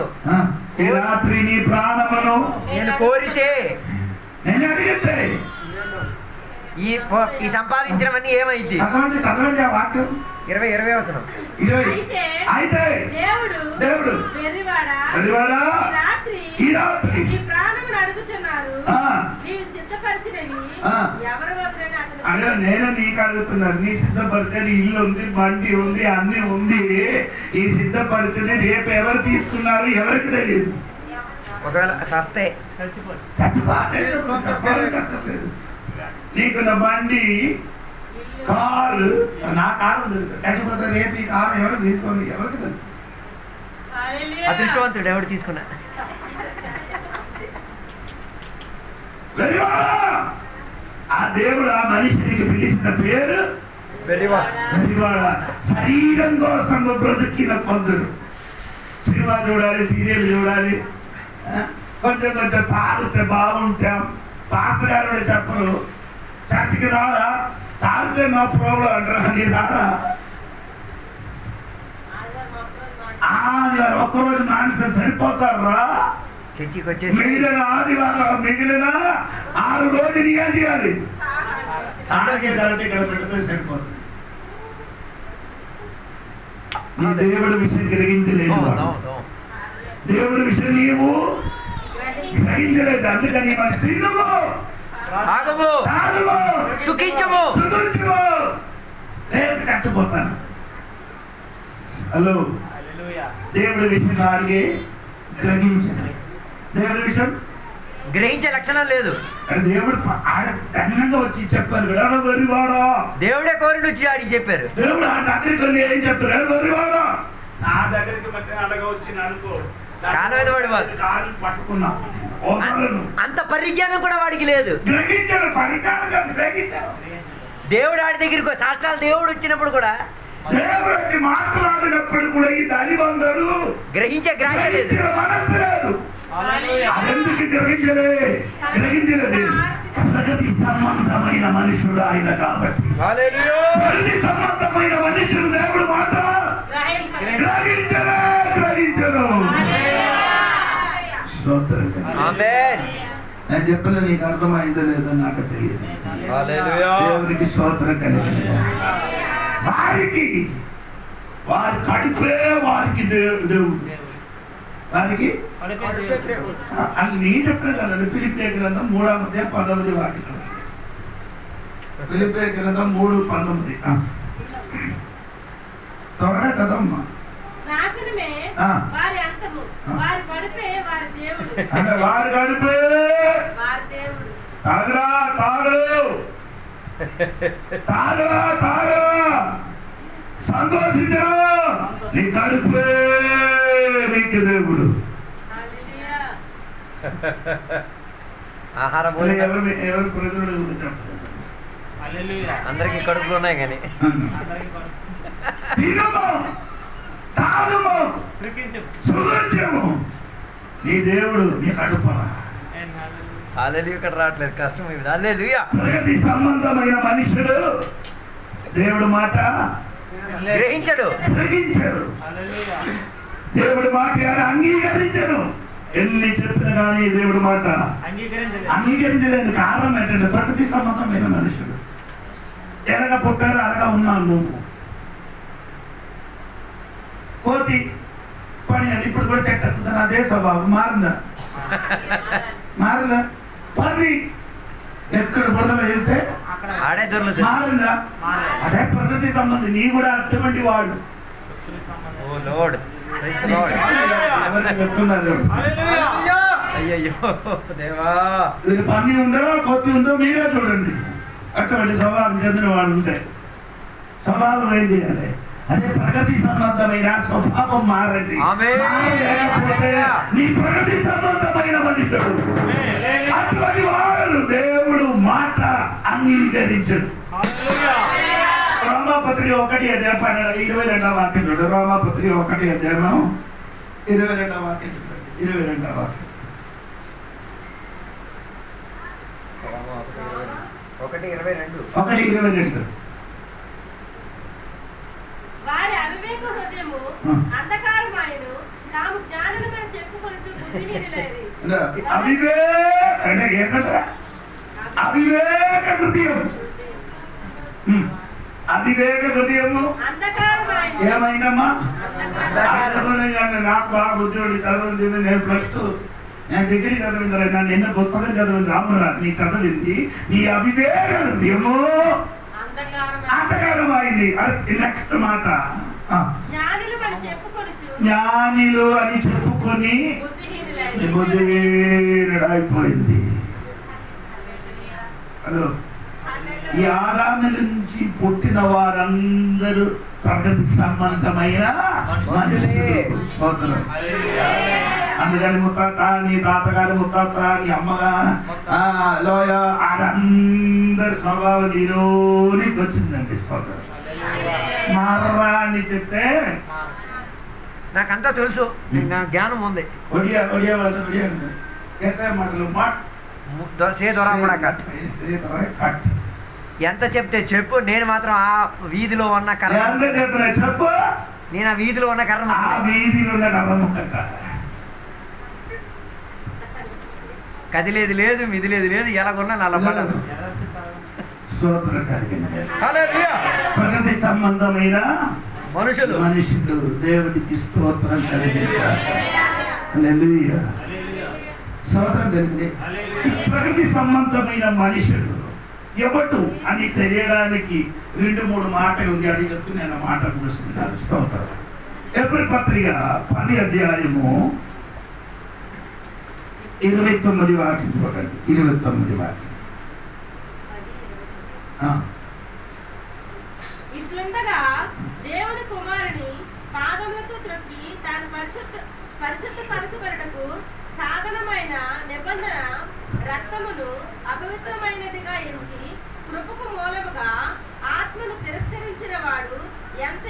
నేను కోరితే, నేను అడిగితే ఈ సంపాదించడమని ఏమైంది? చదవండి ఆ వాక్యం 20 వచనం. అయితే దేవుడు ఈ రాత్రి అదే నేను నీకు అడుగుతున్నాను. నీ సిద్ధపరిచే ఇల్లు ఉంది, బండి ఉంది, అన్ని ఉంది. ఈ సిద్ధపరిచని రేపు ఎవరు తీసుకున్నారు ఎవరికి తెలియదు. ఒకవేళ సస్తే నీకు నా బండి కారు, నా కారు ఉంది, చచ్చిపోతే రేపు ఈ కారు ఎవరు తీసుకోండి ఎవరికి తెలుసు. అదృష్టవంతుడు ఎవడు తీసుకున్నా. ఆ దేవుడు ఆ మనిషికి పిలిచిన పేరు వెర్రివాడ. శరీరం కోసం బ్రతికిన కొందరు సినిమా చూడాలి, సీరియల్ చూడాలి, కొంచెం కొంచెం తాగితే బాగుంటాం. పాస్టర్ గారు కూడా చెప్పరు, చర్చికి రాడా, తాగితే మా ప్రాబ్లం అంటారా? నీ రాడా? ఒక్కరోజు మానేస్తే సరిపోతారా? చర్చికి వచ్చేసి మిగిలిన ఆదివారం మిగిలిన 6 రోజులు ఏం చేయాలి? సంతోషించాలంటే ఇక్కడ పెడితే సరిపోతుంది. నీ దేవుడి విషయం గ్రహించలేదు. దేవుడి విషయం నీవు గ్రహించలేదు. అందుకని మన తినము, తాగము, సుఖించము. రేపు చచ్చిపోతాను. హలో, దేవుడి విషయం అడిగి గ్రహించాలి. దేవుడి విషయం గ్రహించే లక్షణం లేదు. దేవుడు అన్నంగా వచ్చి చెప్పారు కదా, వరివాడా. దేవుడే కోరి వచ్చి ఆడికి చెప్పారు. దేవుడు ఆ దగ్గరికి వెళ్ళి ఏం చెప్తారు? వరివాడా, నా దగ్గరికి మధ్య అలాగా వచ్చిన అనుకో, కాళ్ళ మీద పడి కాలు పట్టుకున్నా. అంత పరిజ్ఞానం కూడా వాడికి లేదు. గ్రహించారు, పరిజ్ఞానం కాదు, గ్రహించారు. దేవుడు ఆడి దగ్గరికి సాష్టాలు దేవుడు వచ్చినప్పుడు కూడా, దేవుడు వచ్చి మాట్లాడినప్పుడు కూడా ఈ ధనివంతుడు గ్రహించే గ్రాహ్యం లేదు, మనస్సు లేదు. అదెందుకు గ్రహించలేదు? ప్రగతి సంబంధమైన మనుషుడు ఆయన కాబట్టి. ప్రగతి సంబంధమైన మనుషుడు దేవుడు మాట గ్రహించను. నేను చెప్పిన నీకు అర్థమైందో లేదో నాకు తెలియదు. దేవునికి స్తోత్రం కలిగింది. వారి కడిపే వారికి దేవుడు. వారికి అది నేను చెప్పిన కదా. ఫిలిప్పీ గ్రంథం 3వ వాక్యం. ఫిలిప్పీ గ్రంథం 3:19. త్వరగా కదమ్మా. అంటే వారి గడిపే తాగరా సంతోషించరా. నీ కడుపే నీకు దేవుడు. ఆహారం ఎవరు ప్రజలు చెప్పలేదు. అందరికి కడుపులు ఉన్నాయి కానీ తినము తాగము సుగంధము నీ దేవుడు నీ కడుపలా. హల్లెలూయా. ఇక్కడ రావట్లేదు, కష్టం. హల్లెలూయా. ప్రగతి సంబంధమైన మనుషుడు దేవుడు మాట గ్రహించడు. దేవుడి మాట అంగీకరించడు. ఎన్ని చెప్పినా కానీ దేవుడి మాట అంగీకరించలేదు. కారణం ఏంటంటే ప్రకృతి సంబంధమైన మనుషుడు. ఎలాగ పుట్టారు అలాగా ఉన్నావు నువ్వు. కోతి పని అని ఇప్పుడు కూడా చెట్టెక్కుతాను, అదే స్వభావం మారిందా? మారిందా? పది ఎక్కడ బురదలో వెళ్తే ఆడే దొరుకుతుంది. మారిందా? అదే ప్రకృతి సంబంధం. నీ కూడా అటువంటి వాడు. ఓ లార్డ్, ప్రైజ్ ది లార్డ్. చెప్తున్నారు అయ్యయ్యో దేవా. వీళ్ళు పని ఉందో కొద్ది ఉందో మీరే చూడండి. అటువంటి స్వభావం చెందిన వాడు ఉంటే స్వభావం ఏం చేయాలి? అదే ప్రగతి సంబంధమైన స్వభావం మారండి. లేకపోతే నీ ప్రగతి సంబంధమైన మనుషుడు అటువంటి వాడు దేవుడు మాట అంగీకరించడు. రోమాపత్రిక 1:22 వాక్యం చూడు. రోమాపత్రిక 1:22 వాక్యం చూడండి. 22 వాక్యం. 1:22. వారి అవివేక హృదయము అంధకారమాయను, తాము జ్ఞానులమని చెప్పుకొనుచు బుద్ధిహీనులైరి. అవివేక హృదయం. అవివేక హృదయము ఏమైందమ్మా? నాకు బాగా ఉద్యోగి చదివింది. నేను +2 నేను డిగ్రీ చదివిన తర్వాత నన్ను ఎన్నో పుస్తకం చదివింది రామురా. నీ చదివింది నీ అవివేక హృదయము అంధకారం అయింది. నెక్స్ట్ మాట, జ్ఞానులు అని చెప్పుకొని బుద్ధిహీనుడైపోయింది. హలో, ఈ ఆదాము నుంచి పుట్టిన వారందరూ ప్రగతి సంబంధమైన మనుషులు. అందుకని ముత్తాత, నీ తాతగారి ముత్తాత, నీ అమ్మగా లోయ అందరి స్వభావం నీలోనికి వచ్చిందండి సోదరు. మారరా అని చెప్తే నాకంతా తెలుసు, నా జ్ఞానం ఉంది. ఒడియా ఒడియా ఒడియా మాటలు కట్. ఎంత చెప్తే చెప్పు, నేను మాత్రం ఆ వీధిలో ఉన్న కర్ర చెప్పు. నేను ఆ వీధిలో ఉన్న కర్ర కదిలేదు లేదు, మిదిలేదు లేదు, ఎలాగున్నా నల్లబడ్డాను. ప్రగతి సంబంధమైన మనుషులు దేవుడికి స్తోత్రం కలిగించారు. స్తోత్రం కలిగింది. ప్రగతి సంబంధమైన మనుషులు ఎవడు అని తెలియడానికి 2-3 మాటలు ఉంది. అది చెప్తూ నేను మాట కూర్చున్నాను. స్తోత్రం. ఎబ్రీ పత్రిక 10:29 వాక్యం చూడండి. 29 వాక్యం. ఇట్లుండగా దేవుని కుమారుని పాదములతో త్రొక్కి తాను పరిశుద్ధపరచబడుటకు సాధనమైన నిబంధన రక్తమును అపవిత్రమైనదిగా ఎంచి కృపకు మూలముగా ఆత్మను తిరస్కరించిన వాడు ఎంత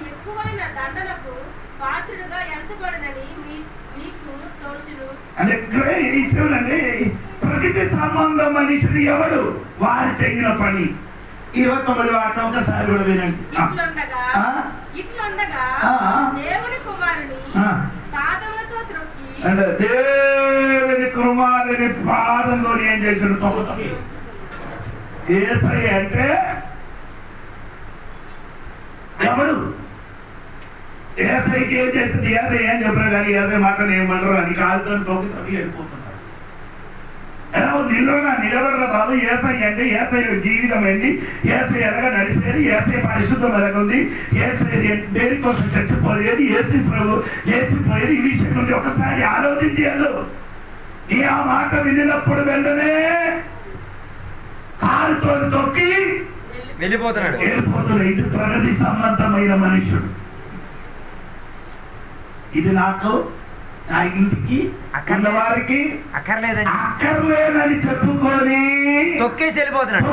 ఎక్కువైన దండనకు పాత్రుడుగా ఎంచబడనని మీకు తోచును. అంటే చూడండి, ప్రకృతి సంబంధం మనిషిని ఎవడు వారు చెందిన పని. 29 వాక్యం ఒకసారి కూడా వినండి. ఇట్లుండగా దేవుని కుమారుని పాదములతో త్రొక్కి, అంటే దేవుని కుమారుని పాదంలో ఏం చేశాడు? తొక్కుతుంది. యేసయ్య అంటే ఎవడు? ఏసైకి ఏం చేస్తుంది? ఏసై ఏం చెప్పారు కానీ ఏసై మాటలు ఏమంటారు అని కాలుతో తొక్కుతుంది వెళ్ళిపోతున్నారు. ఎలా నిలబడరా బాబు. ఏసై అంటే ఏసై జీవితం ఏంటి? ఏసై ఎలాగా నడిచేది? ఏసై పరిశుద్ధం ఎలాగుంది? ఏసై దేనికోసం చచ్చిపోయేది? ఏసిపోయేది? ఈ విషయం నుండి ఒకసారి ఆలోచించారు. నీ ఆ మాట వినినప్పుడు వెంటనే కాలుతో తొక్కి వెళ్ళిపోతున్నాడు. ఇది ప్రగతి సంబంధమైన మనుషుడు. ఇది నాకు నా ఇంటికి వారికి అక్కర్లేదని చెప్పుకొని తొక్కేసి వెళ్ళిపోతున్నాడు.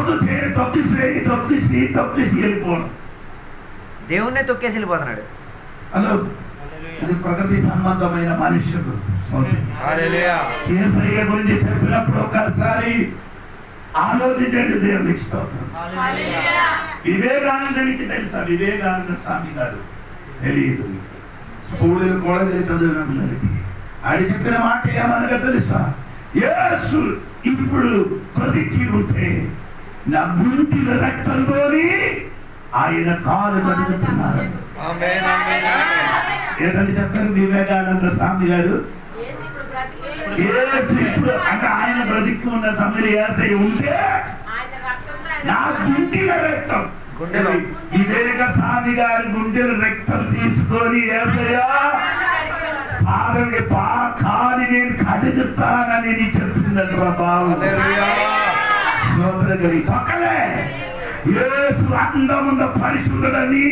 తొక్కేసి వెళ్ళిపోవడం, దేవుణ్ణే తొక్కేసి వెళ్ళిపోతున్నాడు. హలో, ఇది ప్రకృతి సంబంధమైన మనుష్యుడు. యేసయ్య గురించి చెప్పినప్పుడు ఒకసారి ఆలోచించండి. దేవునికి స్తోత్రం. వివేకానందనికి తెలుసా? వివేకానంద స్వామి గారు తెలియదు. స్కూల్ కూడా చదివిన పిల్లలకి ఆయన చెప్పిన మాట ఏమనగా తెలుసా? యేసు ఇప్పుడు బ్రతికి ఉంటే నా గుంటిల రక్తంలోని ఆయన కాలు కడుగుతున్నారు. ఏంటని చెప్పారు వివేకానంద స్వామి గారు? ఇప్పుడు అంటే ఆయన బ్రతికి ఉన్న సమయంలో యేసయ్య ఉంటే నా గుంటిల రక్తం, వివేక స్వామి గారి గుండెల రక్తం తీసుకొని యేసయ్య కాలి నేను కడుగుతానని చెప్పిందంటారా బాబు? స్తోత్రగలి తొక్కలే. యేసు అందముంద పరిశుద్ధుడని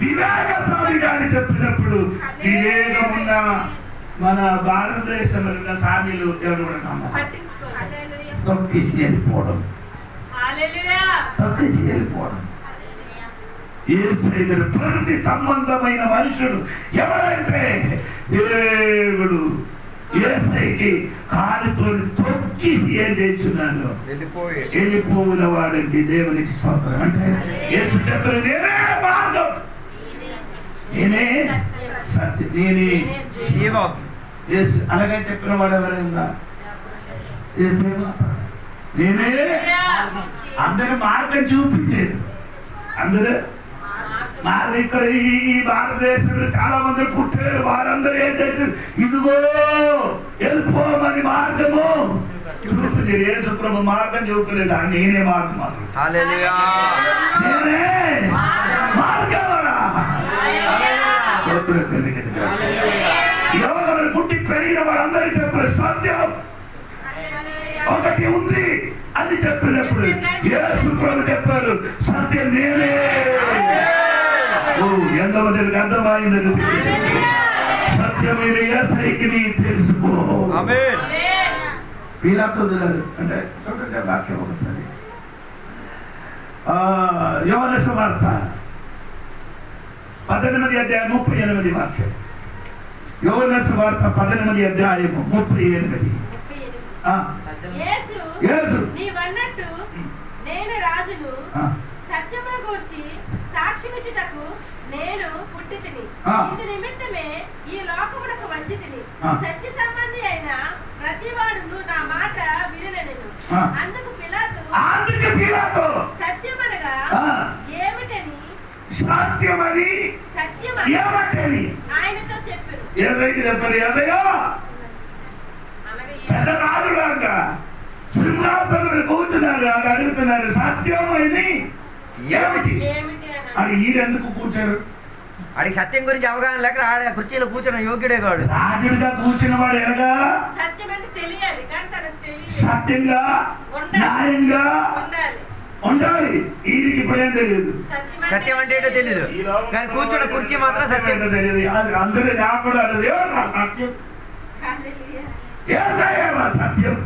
వివేక స్వామి గారు చెప్పినప్పుడు వివేకమున్న మన భారతదేశంలో ఉన్న స్వామిలు ఎవరు కూడా నమ్మరు. తొక్కేసి వెళ్ళిపోవడం, తొక్కేసి వెళ్ళిపోవడం. యేసయ్య ప్రకృతి సంబంధమైన మనుషుడు ఎవరంటే దేవుడు యేసయ్యకి కాలుతో తొక్కిసి ఏం చేస్తున్నాను? వెళ్ళిపోయిన వాడండి. దేవునికి స్తోత్రం. అంటే యేసు చెప్పారు, నేనే మార్గం, నేనే సత్యం, నేనే జీవం. యేసు అలాగే చెప్పిన వాడు ఎవరైనా? నేనే అందరూ మార్గం చూపించేది. అందరూ ఇక్కడ ఈ భారతదేశంలో చాలా మంది పుట్టారు. వారందరూ ఏం చేశారు? ఇదిగో వెళ్ళిపోమని మార్గము చూపించారు. యేసు ప్రభు మార్గం చూపలేదు, నేనే మార్గం. నేనే మార్గం. యోగం పుట్టి పెరిగిన వారందరూ చెప్పారు సత్యం ఒకటి ఉంది అని చెప్పినప్పుడు యేసు ప్రభు చెప్పారు సత్యం నేనే. ఎంతమందికి అర్థమైందని సత్యమైన యేసయ్యకి నీ తెలుసుకో. పీలాతోసు గారు అంటే చూడండి వాక్యం ఒకసారి. యోహాను సువార్త 18వ అధ్యాయం 38 వాక్యం. యోహాను సువార్త 18వ అధ్యాయం 38. యేసు నీవన్నట్టు నేను రాజును, సత్యమును గూర్చి సాక్ష్యమిచ్చుటకు నేను పుట్టితిని. ఇందు నిమిత్తమే ఈ లోకమునకు వచ్చితిని. సత్య సంబంధి అయిన ప్రతివాడును నా మాట విననెను. అందుకు పిలాతు సత్యమనగా ఏమిటని ఆయనతో చెప్పారు. పెద్ద రాజులాగా సింహాసనం కూర్చున్నారు. అడుగుతున్నారు సత్యమని ఏమిటి అని. ఈయనెందుకు కూర్చారు? ఆడికి సత్యం గురించి అవగాహన లేక ఆడ కుర్చీలో కూర్చున్న యోగ్యుడే కాడు. రాజుడిగా కూర్చున్న వాడు ఎలాగా సత్యంగా న్యాయంగా ఉండాలి. ఈయనకి ఇప్పుడేం తెలియదు సత్యం అంటే ఏంటో తెలియదు, కానీ కూర్చున్న కుర్చీ మాత్రం సత్యం తెలియదు. అందరూ నాకు కూడా అడగదు సత్యం. సత్యం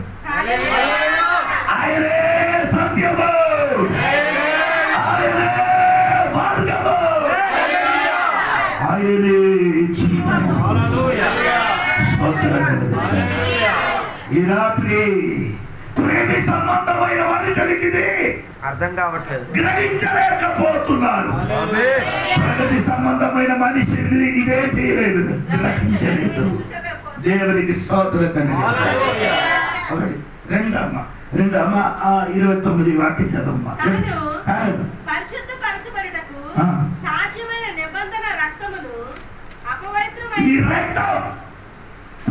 ఆయనే సత్యము, ఆయనే మార్గము, ఆయనే జీవము. ఈ రాత్రి ప్రేమి సంబంధమైన మనుషులకి అర్థం కావట్లేదు, గ్రహించలేకపోతున్నారు. ప్రగతి సంబంధమైన మనిషిని ఇదే చేయలేదు, గ్రహించలేదు. దేవునికి స్తోత్రం. రెండమ్మ 29 వాక్యం చదవమ్మా. పరిశుద్ధపరచబడుటకు సాధ్యమైన నిబంధన రక్తమును ఈ రక్తం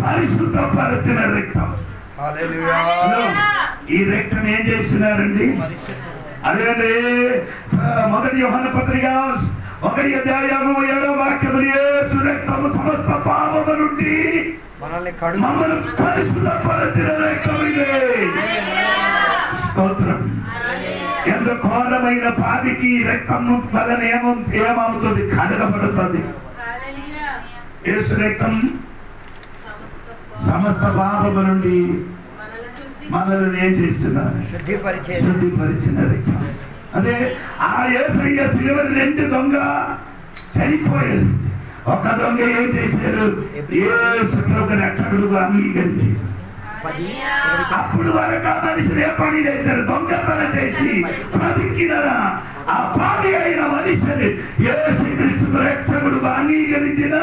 పరిశుద్ధపరచిన రక్తం. ఈ రక్తం ఏం చేస్తున్నారండి? అదేండి మొదటి యోహాను పత్రిక 1వ అధ్యాయము 7వ వాక్యము. యేసు రక్తము సమస్త పాపము నుండి మమ్మల్ని పరిశుద్ధపరచిన రక్తం ఇదే. స్తోత్రం. ఎంత ఘోరమైన పాపికి రక్తం వలన ఏమవుతుంది? కడగబడుతుంది. యేసు రక్తం సమస్త పాపము నుండి మనల్ని ఏం చేస్తున్నారు? శుద్ధిపరిచిన రక్తం. అదే ఆ యేసయ్య సిలువను 2 దొంగ చనిపోయేది. ఒక దొంగ ఏం చేశారు? యేసును ఒక రక్షకుడుగా అంగీకరించారు. అప్పుడు వరకు ఆ మనిషిని ఏ పని చేశారు? దొంగతనం చేసి బ్రతికిన ఆ పాపి అయిన మనిషిని యేసుక్రీస్తు రక్షకుడుగా అంగీకరించిన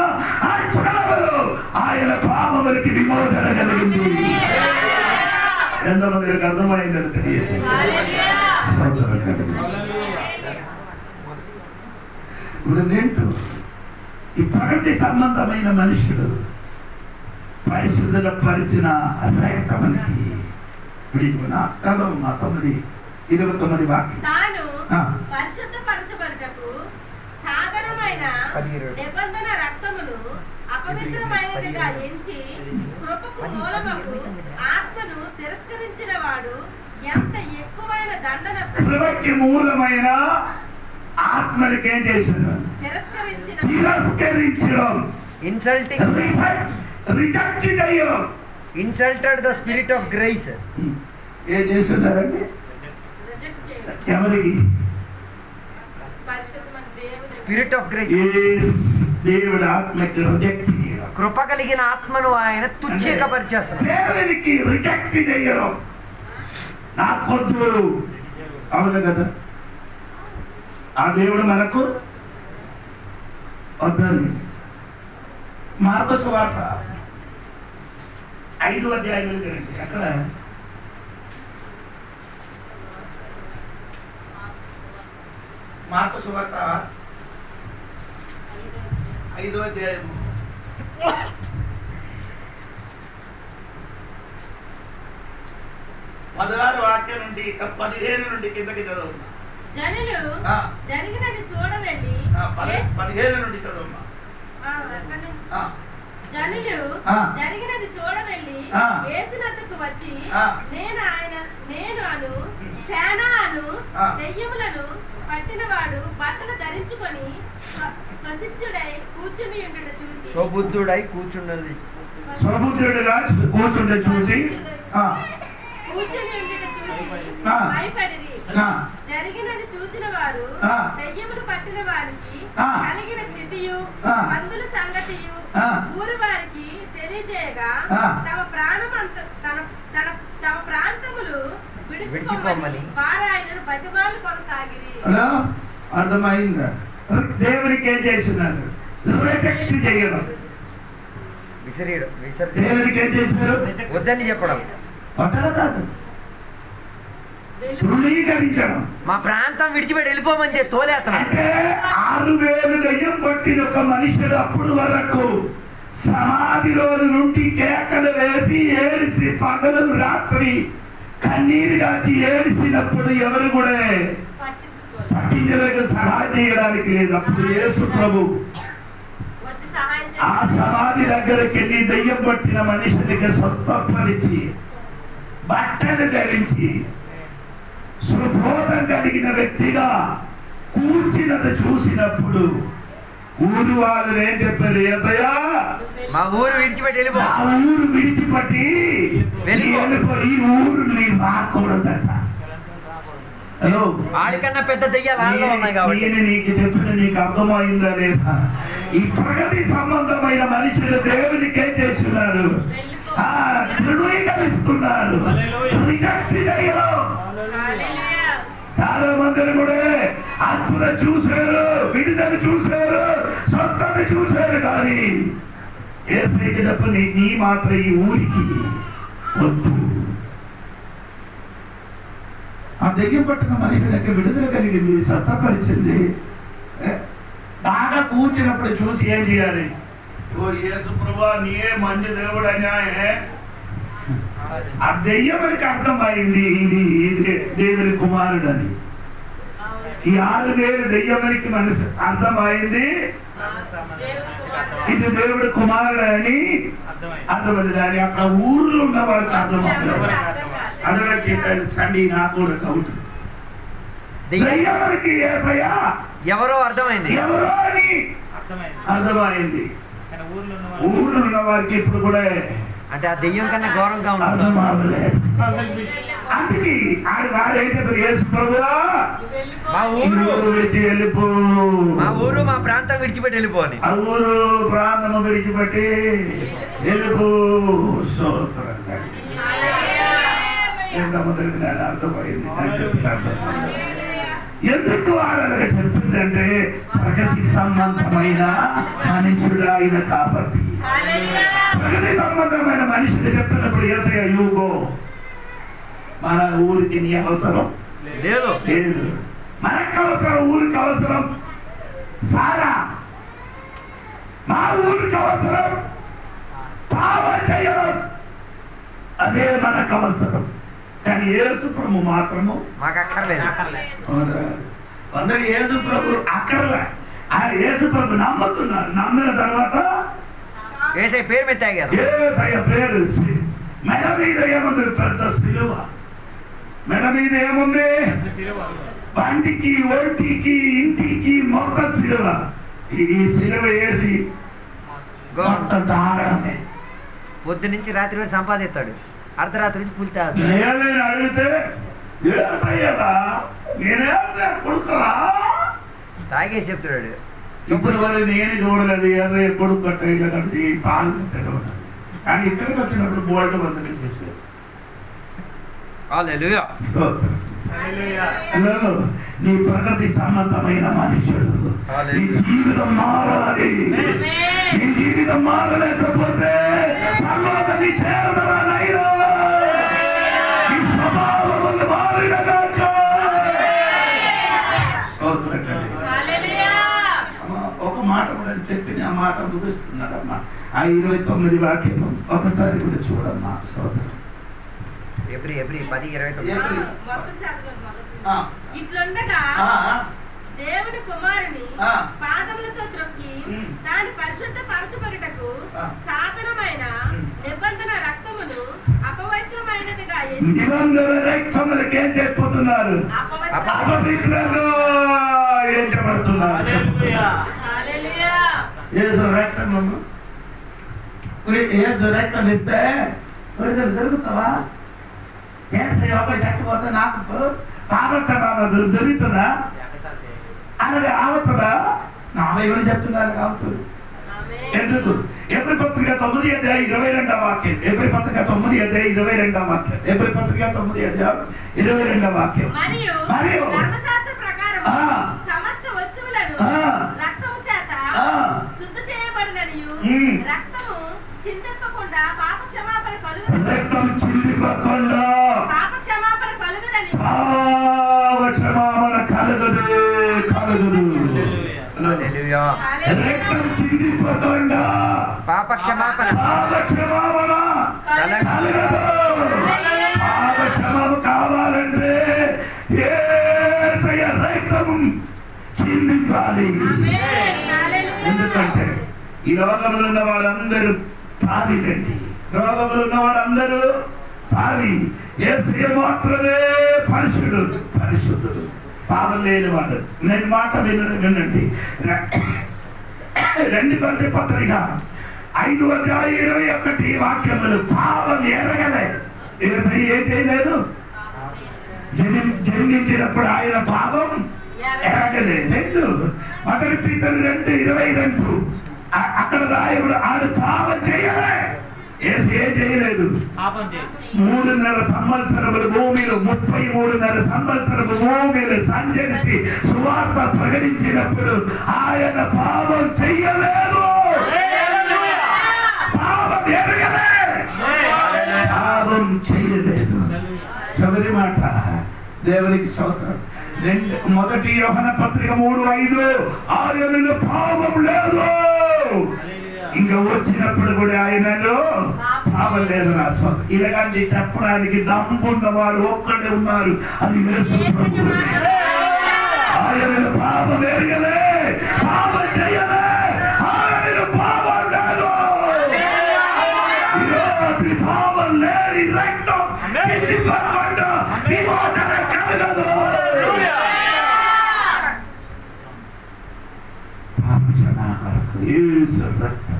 ఆ క్షణంలో ఆయన పాపములకి విమోచన కలిగింది. ఎంతమందికి అర్థమైందని తెలియదు. ఇప్పుడు నేంటూ ఈ ప్రకృతి సంబంధమైన మనుషుడు పరిశుద్ధుల పరిచిన రక్తమునికి చదవమ్మా 9:29 వాక్యం. తాను పరిశుద్ధపరచబడుటకు సాధనమైన నిబంధన రక్తమును అపవిత్రమైనదిగా ఎంచి కృపకు మూలమగు ఆత్మను తిరస్కరించిన వాడు ఎంత ఎక్కువైన దండన. కృపకి మూలమైన ఆత్మనికి ఏం చేశారు? తిరస్కరించడం. ఇన్సల్టింగ్, రిజెక్ట్ చేయడం. Insulted the spirit of grace. ఏం చేస్తున్నారండి? ఎవరికి? Spirit of grace. దేవుడి ఆత్మకి రిజెక్ట్ చేయడం. కృప కలిగిన ఆత్మను ఆయన తుచ్చీకపరిచేస్తారు. దేవునికి రిజెక్ట్ చేయడం. నాకొద్దు. అవును కదా? ఆ దేవుడు మనకు వద్దని. మార్కు సువార్త 5వ అధ్యాయం రండి. అక్కడ మార్కు సువార్త 5వ అధ్యాయం 16 వాక్యం నుండి 15 నుండి కిందకి చదువుతున్నా. జనులు జరిగినది చూడవెళ్ళి 17 నుండి చదువుమా. జనులు జరిగినది చూడవెళ్ళి యేసునద్దకు వచ్చి నేను అను సేన అను దెయ్యములను పట్టినవాడు బట్టలు ధరించుకొని ప్రసిద్ధుడై కూర్చుని ఉండట చూసి సోబుద్ధుడై కూర్చున్నది సోబుద్ధుడుగా కూర్చుంటే చూసి కూర్చుని ఉండట చూసి భయపడిరి. జరిగినది చూసిన వారు దెయ్యములు పట్టిన వారికి కలిగిన స్థితియు మందుల సంగతియు ఊరి వారికి తెలియజేయగా తమ ప్రాంతములు విడిచిపోమని వారు ఆయనను బతిమాలు కొనసాగిరి. అర్థమైందా? దేవునికి ఏం చేస్తున్నారు? రిజెక్ట్ చేయడం. దేవునికి ఏం చేసినారు? వద్దని చెప్పడం. కాదు, ధృవీకరించడం. మా ప్రాంతం విడిచిపెట్టి వెళ్ళిపోమంటే తోలేస్తున్నాడు. అంటే 6000 దయ్యం పట్టిన ఒక మనుషుడు అప్పుడు వరకు సమాధిలో నుండి కేకలు వేసి ఏడిసి పగలు రాత్రి కన్నీరు కాచి ఏడిసినప్పుడు ఎవరు కూడా పట్టించలేక సహాయం చేయడానికి లేదు. అప్పుడు యేసు ప్రభు ఆ సమాధి దగ్గరికి వెళ్ళి దయ్యం పట్టిన మనిషికి స్వస్థపరిచి బట్టలు ధరించి సుబోధం కలిగిన వ్యక్తిగా కూర్చున్నది చూసినప్పుడు ఊరు వాళ్ళు ఏం చెప్పారు? యేసయ్యా, మా ఊరు విడిచిపెట్టి వెళ్ళిపో. ఆ ఊరు విడిచిపెట్టి వెళ్ళిపో. ఈ ఊరు నీ రాకూడదట. హలో, వాడికన్నా పెద్ద దయ్యాలు ఉన్నాయి కాబట్టి నేను నీకు చెప్పిన నీకు అర్థమైందా లేదా? ఈ ప్రగతి సంబంధమైన మనుషులు దేవునికి ఏం చేస్తున్నారు? ధృవీకరిస్తున్నారు. రిజెక్ట్ చేయడం. చాలా మందిని కూడా అద్భుతం చూశారు, విడుదల చూశారు, స్వస్థత చూశారు. కానీ యేసయ్యకి తప్ప నీ మాత్రం ఈ ఊరికి వద్దు. ఆ దెయ్యం పట్టిన మనిషి దగ్గర విడుదల కలిగింది, స్వస్థపరిచింది. బాగా కూర్చున్నప్పుడు చూసి ఏం చేయాలి? ఓ యేసు ప్రభువా, నీయే మంచి దేవుడు అన్యాయే. ఆ దెయ్యమునికి అర్థమైంది ఇది దేవుని కుమారుడు అని. ఈ 6000 దెయ్యమునికి మనసు అర్థమైంది ఇది దేవుడు కుమారుడు అని అర్థమైంది. కానీ అక్కడ ఊర్లో ఉన్న వాళ్ళకి అర్థమవుతుంది. అదొకటి నాకు కూడా డౌట్. దెయ్యమునికి యేసయ్య ఎవరో అర్థమైంది, ఎవరో అని అర్థమైంది. ఊర్లో ఉన్న వారికి ఇప్పుడు కూడా అంటే ఆ దెయ్యం కన్నా ఘోరంగా ఉంటుంది. అర్థం అవ్వలేదు. అందుకే వాడైతే యేసు ప్రభువా మా ఈ ఊరు ఊరు విడిచి వెళ్ళిపో, మా ఊరు మా ప్రాంతం విడిచిపెట్టి వెళ్ళిపోని. ఆ ఊరు ప్రాంతము విడిచిపెట్టి వెళ్ళిపో. స్తోత్రం. ఎంతమందికి నేను అర్థమైంది అని చెప్పినట్టు. ఎందుకు అలాగా చెప్తుందంటే ప్రగతి సంబంధమైన మనుషుడు ఆయన కాబట్టి. ప్రగతి సంబంధమైన మనుషుడు చెప్పినప్పుడు యేసయ్య యూగో మన ఊరికి నీ అవసరం లేదు. లేదు, మనకు అవసరం, ఊరికి అవసరం సారా, మా ఊరికి అవసరం పాపం చేయడం, అదే మనకు అవసరం. కానీ యేసు ప్రభు మాత్రము మాకు అక్కర్లేదు. అందరు యేసు ప్రభు అక్కర్లే. ఆ యేసు ప్రభు నమ్ముతున్నారు. నమ్మిన తర్వాత ఏసై పేరు మీద తాగారు. యేసయ్య పేరు మెడ మీద ఏముంది? పెద్ద సిలువ. మెడ మీద ఏముంది? బండికి, ఒంటికి, ఇంటికి మొక్క సిలువ. ఈ సిలువ వేసి మొత్తం తాగడమే. పొద్దు నుంచి రాత్రి వరకు సంపాదిస్తాడు, అర్ధరాత్రి నుంచి పులి తాగుతాడు. నేనైనా అడిగితే యేసయ్యరా నేనే కొడుకురా తాగేసి చెప్తాడు. ఇప్పుడు వరకు నేను చూడలేదు యేసయ్య కొడుకు కట్ట ఇలా కలిసి పాలు తెలవదు. కానీ ఇక్కడికి వచ్చినప్పుడు బోల్డ్ మందిని చూశారు. హల్లెలూయా. స్తోత్రం. నీ ప్రగతి సంబంధమైన మనుషుడు, నీ జీవితం మారాలి. నీ జీవితం మారలేకపోతే పరలోకాన్ని చేరదరా నాయనా. నీ స్వభావములు మారినగాక. స్తోత్రం. ఒక మాట కూడా చెప్పి ఆ మాట ముగిస్తున్నాడమ్మా. ఆ 29 వాక్యము ఒకసారి కూడా చూడమ్మా. స్తోత్రం. ఎబ్రి 10:29. ఇట్లుండగా దేవుని కుమారుని పాదములతో త్రొక్కి దాని పరిశుద్ధ పరచుకొనుటకు సాధనమైన నిబంధన రక్తమును అపవిత్రమైనదిగా నిబంధన రక్తములకు ఏం చెప్పబోతున్నారు? అపవిత్రంగా ఏం చెప్పబడుతున్నారు? యేసు రక్తము, యేసు రక్తం ఇస్తే విడుదల దొరుకుతావా? యేసయ్య ఒకటి చచ్చిపోతే నాకు పాప క్షమాపణ దొరుకుతుందా? అలాగే అవుతుందా? నా ఎవరు చెప్తున్నారు అవుతుంది. ఎందుకు? ఎబ్రి పత్రిక 9:22 వాక్యం. ఎబ్రి పత్రిక 9:22 వాక్యం. ఎబ్రి పత్రిక 9:22 వాక్యం. మరియు ధర్మశాస్త్ర ప్రకారం సమస్త వస్తువులను రక్తము చేత శుద్ధి చేయబడిననియు రక్తము చిందింపకుండా పాప క్షమాపణ కలుగును. రక్తం చిందింపకుండా పాప క్షమాపణ కలుగునని పాప క్షమాపణ కలుగుదు. హల్లెలూయా. రక్తం చిందింపకుండా పాప క్షమాపణ కలగదు. పాప క్షమాపణ కావాలంటే యేసయ్య రక్తం చిందించాలి. ఎందుకంటే ఈ లోకంలో ఉన్న వాళ్ళందరూ పాపిలండి. లోకంలో ఉన్న వాళ్ళందరూ పాపి. యేసయ్య మాత్రమే పరిశుద్ధుడు, పాపం లేనివాడు. నేను మాట వినండి. 2 కొరింథీ పత్రిక 5:21 వాక్యములు. పాపం ఎరగలేదు. యేసయ్య ఏం చేయలేదు? జన్మించినప్పుడు ఆయన పాపం ఎరగలేదు. మొదటి పీతరు 2:22 అక్కడ రాయబడు ఆడు పాపం చేయలే. యేసు ఏం చేయలేదు? 3.5 సంవత్సరములు భూమిలో 33.5 సంవత్సరము భూమిలో సంచరించి సువార్త ప్రకటించినప్పుడు ఆయన పాపం చెయ్యలేదు. పాపం ఎరగలే, పాపం చేయలేదు. చివరి మాట దేవునికి స్తోత్రం. మొదటి యోహన పత్రిక 3:5 ఆయనలో పాపం లేదు. ఇంకా వచ్చినప్పుడు కూడా ఆయనలో పాపం లేదు. నా సొంత ఇలాంటి చెప్పడానికి దమ్మున్న వాడు ఒక్కడే ఉన్నారు, అది యేసు ప్రభువు. ఆయనలో పాపం ఎరగలే, పాపం చేయలే, ఆయనలో పాపం లేదు. ఈరోజు పాపం లేని రక్తం చిందింపకుండా విమోచన కలగదు. పాప క్షమాపణ యేసు రక్తం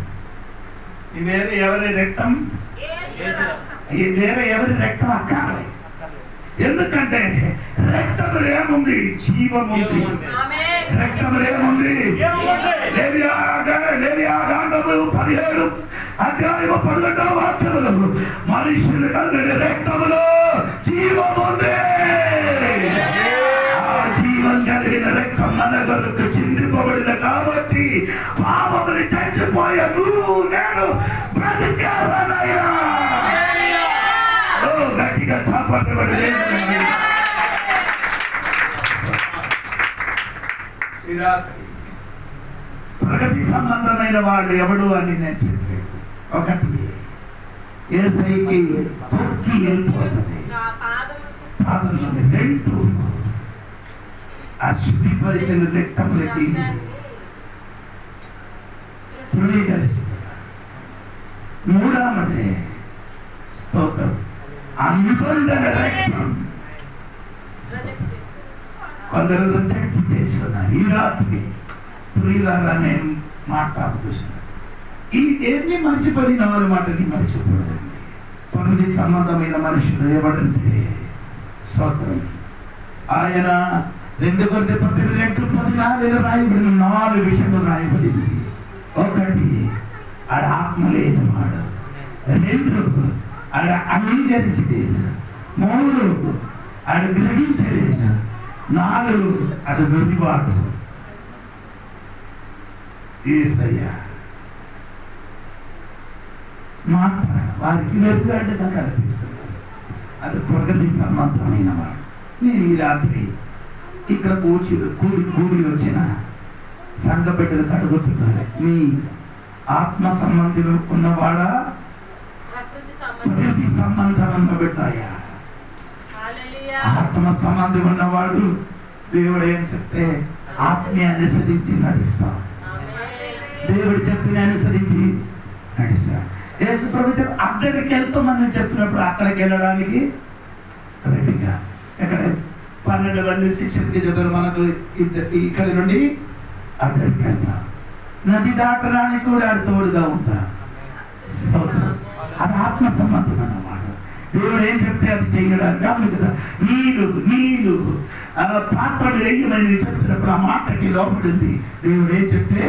వేరే ఎవరి రక్తం, ఈ వేరే ఎవరి రక్తం అక్కర్లే. ఎందుకంటే రక్తంలో ఏముంది? జీవం ఉంది. రక్తంలో ఏముంది? లేవియాకాండము 17 అధ్యాయము 11వ వాక్యములో మనుషులు కలిగిన రక్తములో జీవం ఉంది. ఆ జీవం కలిగిన రక్తం మన కొరకు చిందింపబడిన కాబట్టి పాపముని చచ్చిపోయే నువ్వు నేను బ్రతికారనైనా గట్టిగా చాపట్టబడి ప్రగతి సంబంధమైన వాడు ఎవడు అని నేను చెప్పాను. ఒకటి యేసయ్యకి తొక్కి వెళ్ళిపోతుంది పాదంలోని. రెండు ఆ శుద్ధిపరిచిన రక్తములకి ధృవీకరిస్తున్నారు. మూడవది స్తోత్రం అనుబంధన రక్తం. కొందరు రిజెక్ట్ చేస్తున్నారు. ఈ రాత్రి ప్రియులారనే మాట్లాడుతున్నారు. ఈ ఎన్ని మర్చిపోయిన వాళ్ళ మాటని మర్చిపోదండి. ప్రకృతి సంబంధమైన మనుషులు ఎవడంటే స్తోత్రం ఆయన 2 కొరింథీయుల 2:14 రాయబడిన 4 విషయాలు రాయబడింది. ఒకటి ఆడ ఆత్మ లేనివాడు. 2 ఆడ అంగీకరించలేదు. 3 ఆడ గ్రహించలేదు. 4 అది వెర్రివాడు. యేసయ్య మాట వారికి వెర్రివాడుగా కనిపిస్తున్నారు. అది ప్రగతి సంబంధమైన వాడు. నేను ఈ రాత్రి ఇక్కడ కూడి వచ్చిన సంఘ బిడ్డలకు అడుగుతున్నాను, నీ ఆత్మ సంబంధులు ఉన్నవాడా ప్రకృతి సంబంధం ఉన్న బిడ్డాయా? ఆత్మ సంబంధం ఉన్నవాడు దేవుడు ఏం చెప్తే ఆత్మీయ అనుసరించి నడుస్తాం. దేవుడు చెప్పిన అనుసరించి నడుస్తాం. యేసు ప్రభువు అద్దరికి వెళ్తామని చెప్పినప్పుడు అక్కడికి వెళ్ళడానికి రెడీగా. ఎక్కడ 12 మంది శిక్షకుడికి చెప్పారు, మనకు ఇక్కడ నుండి అద్దరికి వెళ్తాం. నది దాటడానికి కూడా ఆడు తోడుగా ఉంటాం. స్తోత్రం. అది ఆత్మ సంబంధం అన్నమాట. దేవుడు ఏం చెప్తే అది చేయడానికి అవును కదా. నీళ్ళు పాత్రలు వేయమని చెప్పినప్పుడు ఆ మాటకి లోపడింది. దేవుడు ఏం చెప్తే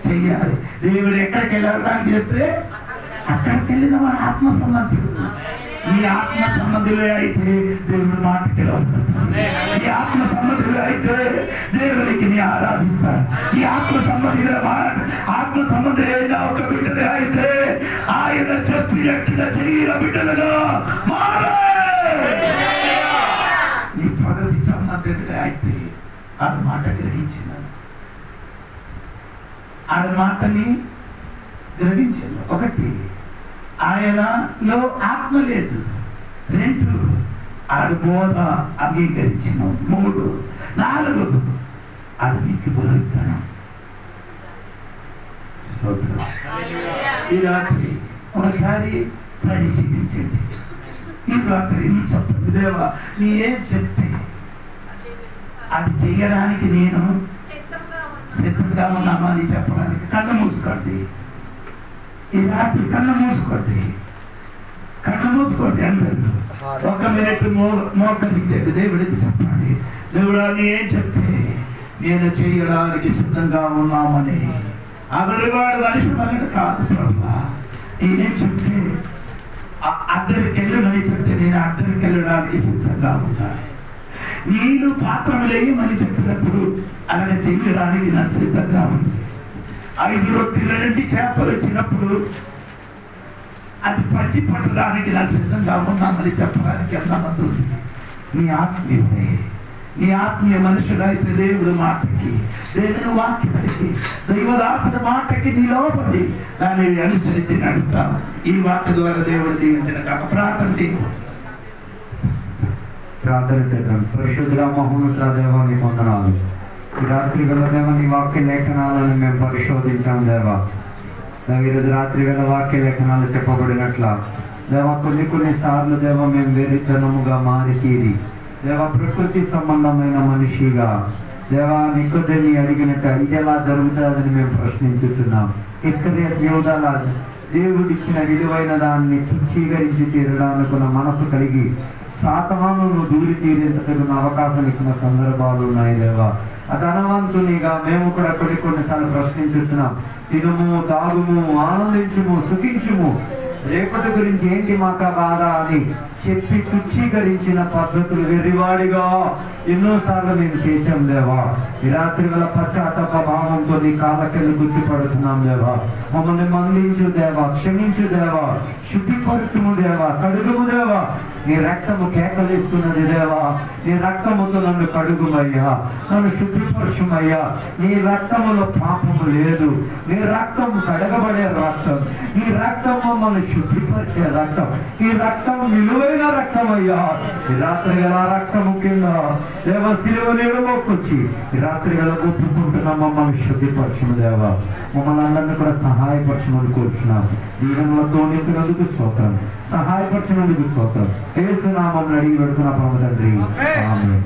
చెయ్యాలి. దేవుడు ఎక్కడికి వెళ్ళడానికి చెప్తే అక్కడికి వెళ్ళిన వాడు ఆత్మ సంబంధుడు. నీ ఆత్మ సంబంధులే అయితే దేవుడి మాటకి లోపడుతుంది. నీ ఆత్మ సంబంధులే అయితే దేవుడికి నీ ఆరాధిస్తాడు. ఈ ఆత్మ సంబంధులైన ఒక బిడ్డలే అయితే ఆయన చెప్పినట్టుగా చెయ్యిన బిడ్డలుగా మారే. నీ ప్రగతి సంబంధులే అయితే ఆ మాట గ్రహించిన ఆ మాటని గ్రహించాను. ఒకటి ఆయనలో ఆత్మ లేదు. 2 ఆడు బోధ అంగీకరించిన. 3 4 ఆడు మీకు బోధిస్తాను. ఈ రాత్రి ఒకసారి పరిశీలించండి. ఈ రాత్రి నీ చెప్పండి, దేవా నీ ఏం చెప్తే అది చేయడానికి నేను సిద్ధంగా ఉన్నామా అని చెప్పడానికి. కళ్ళు మూసుకోండి. ఈ రాత్రి కళ్ళు మూసుకోండి. అందరూ 1 మినిట్ మోకరించండి. దేవుడికి చెప్పండి, దేవుడా నీ ఏం చెప్తే నేను చేయడానికి సిద్ధంగా ఉన్నామని. అగలివాడు మనిషి మనకు కాదు ప్రభా. నేనేం చెప్తే అద్దరికి వెళ్ళమని చెప్తే నేను అద్దరికి వెళ్ళడానికి సిద్ధంగా ఉన్నాను. నీళ్ళు పాత్రలు వేయమని చెప్పినప్పుడు అలాగే చేయడానికి నా సిద్ధంగా ఉంది. 5 రొట్టెలు 2 చేపలు వచ్చినప్పుడు అది పంచి పట్టడానికి నా సిద్ధంగా ఉన్నామని చెప్పడానికి ఎంతమంది ఉంది. నీ ఆత్మీయుడే, నీ ఆత్మీయ మనుషులైతే దేవుడి మాటకి, దేవుని వాక్యానికి, దైవదాసుడి మాటకి నీ లోపడి దాన్ని అనుసరించి నడుస్తాను. ఈ వాక్య ద్వారా దేవుడు దీవించిన కాక ప్రార్థన చేయకూడదు. ప్రార్థన చేద్దాం. పరిశుద్ధ మహోన్నత దేవా నీ వందనాలు. ఈ రాత్రి వేళ దేవ నీ వాక్య లేఖనాలను మేము పరిశోధించాం దేవా. ఈరోజు రాత్రి వేళ వాక్య లేఖనాలు చెప్పబడినట్ల దేవా కొన్ని సార్లు దేవ మేము వేరుతనముగా మారి తీరి దేవా ప్రకృతి సంబంధమైన మనిషిగా దేవా నికోదేమి అడిగినట్టు ఇది ఎలా జరుగుతుందని మేము ప్రశ్నించుతున్నాం. ఇస్కరియోతు యూదాలా దేవుడిచ్చిన విలువైన దాన్ని తుచ్చీకరించి తీరడానుకున్న మనసు కలిగి సాతానును దూరి తీరేందుకు అవకాశం ఇచ్చిన సందర్భాలు ఉన్నాయి దేవా. ఆ ధనవంతునిగా మేము కూడా కొన్నిసార్లు ప్రశ్నించుతున్నాం. తినుము, తాగుము, ఆనందించుము, సుఖించుము, రేపటి గురించి ఏంటి మాకు బాధ అని చెప్పి తుచ్చీకరించిన పద్ధతులు వెర్రివాడిగా ఎన్నోసార్లు మేము చేశాం దేవా. ఈ రాత్రి వేళ పశ్చాత్తాప భావంతో నీ కాళ్ళకెళ్ళి గుర్తుపడుతున్నాం దేవా. మమ్మల్ని మందించు దేవా, క్షమించు దేవా, శుద్ధిపరచుము దేవా, కడుగుము దేవా. నీ రక్తము కేకలేస్తున్నది దేవా. నీ రక్తముతో నన్ను కడుగుమయ్యా, నన్ను శుద్ధిపరచుమయ్యా. నీ రక్తములో పాపము లేదు. నీ రక్తం కడగబడే రక్తం. ఈ రక్తం మమ్మల్ని శుద్ధిపరిచే రక్తం. ఈ రక్తం విలువైన రక్తం అయ్యా. ఈ రాత్రి గల రక్తము కింద దేవ శిలువ నీడలోకొచ్చి ఈ రాత్రి గల ఒప్పుకుంటున్నాం. మమ్మల్ని శుద్ధిపరచుము దేవా. మమ్మల్ని అందరినీ కూడా సహాయపరచమని కోరుచున్నాం. దీవెనలతో నింపినందుకు స్తోత్రం, సహాయపరచినందుకు స్తోత్రం. యేసు నామమున అడిగి పెడుతున్న పరమ తండ్రి, ఆమేన్.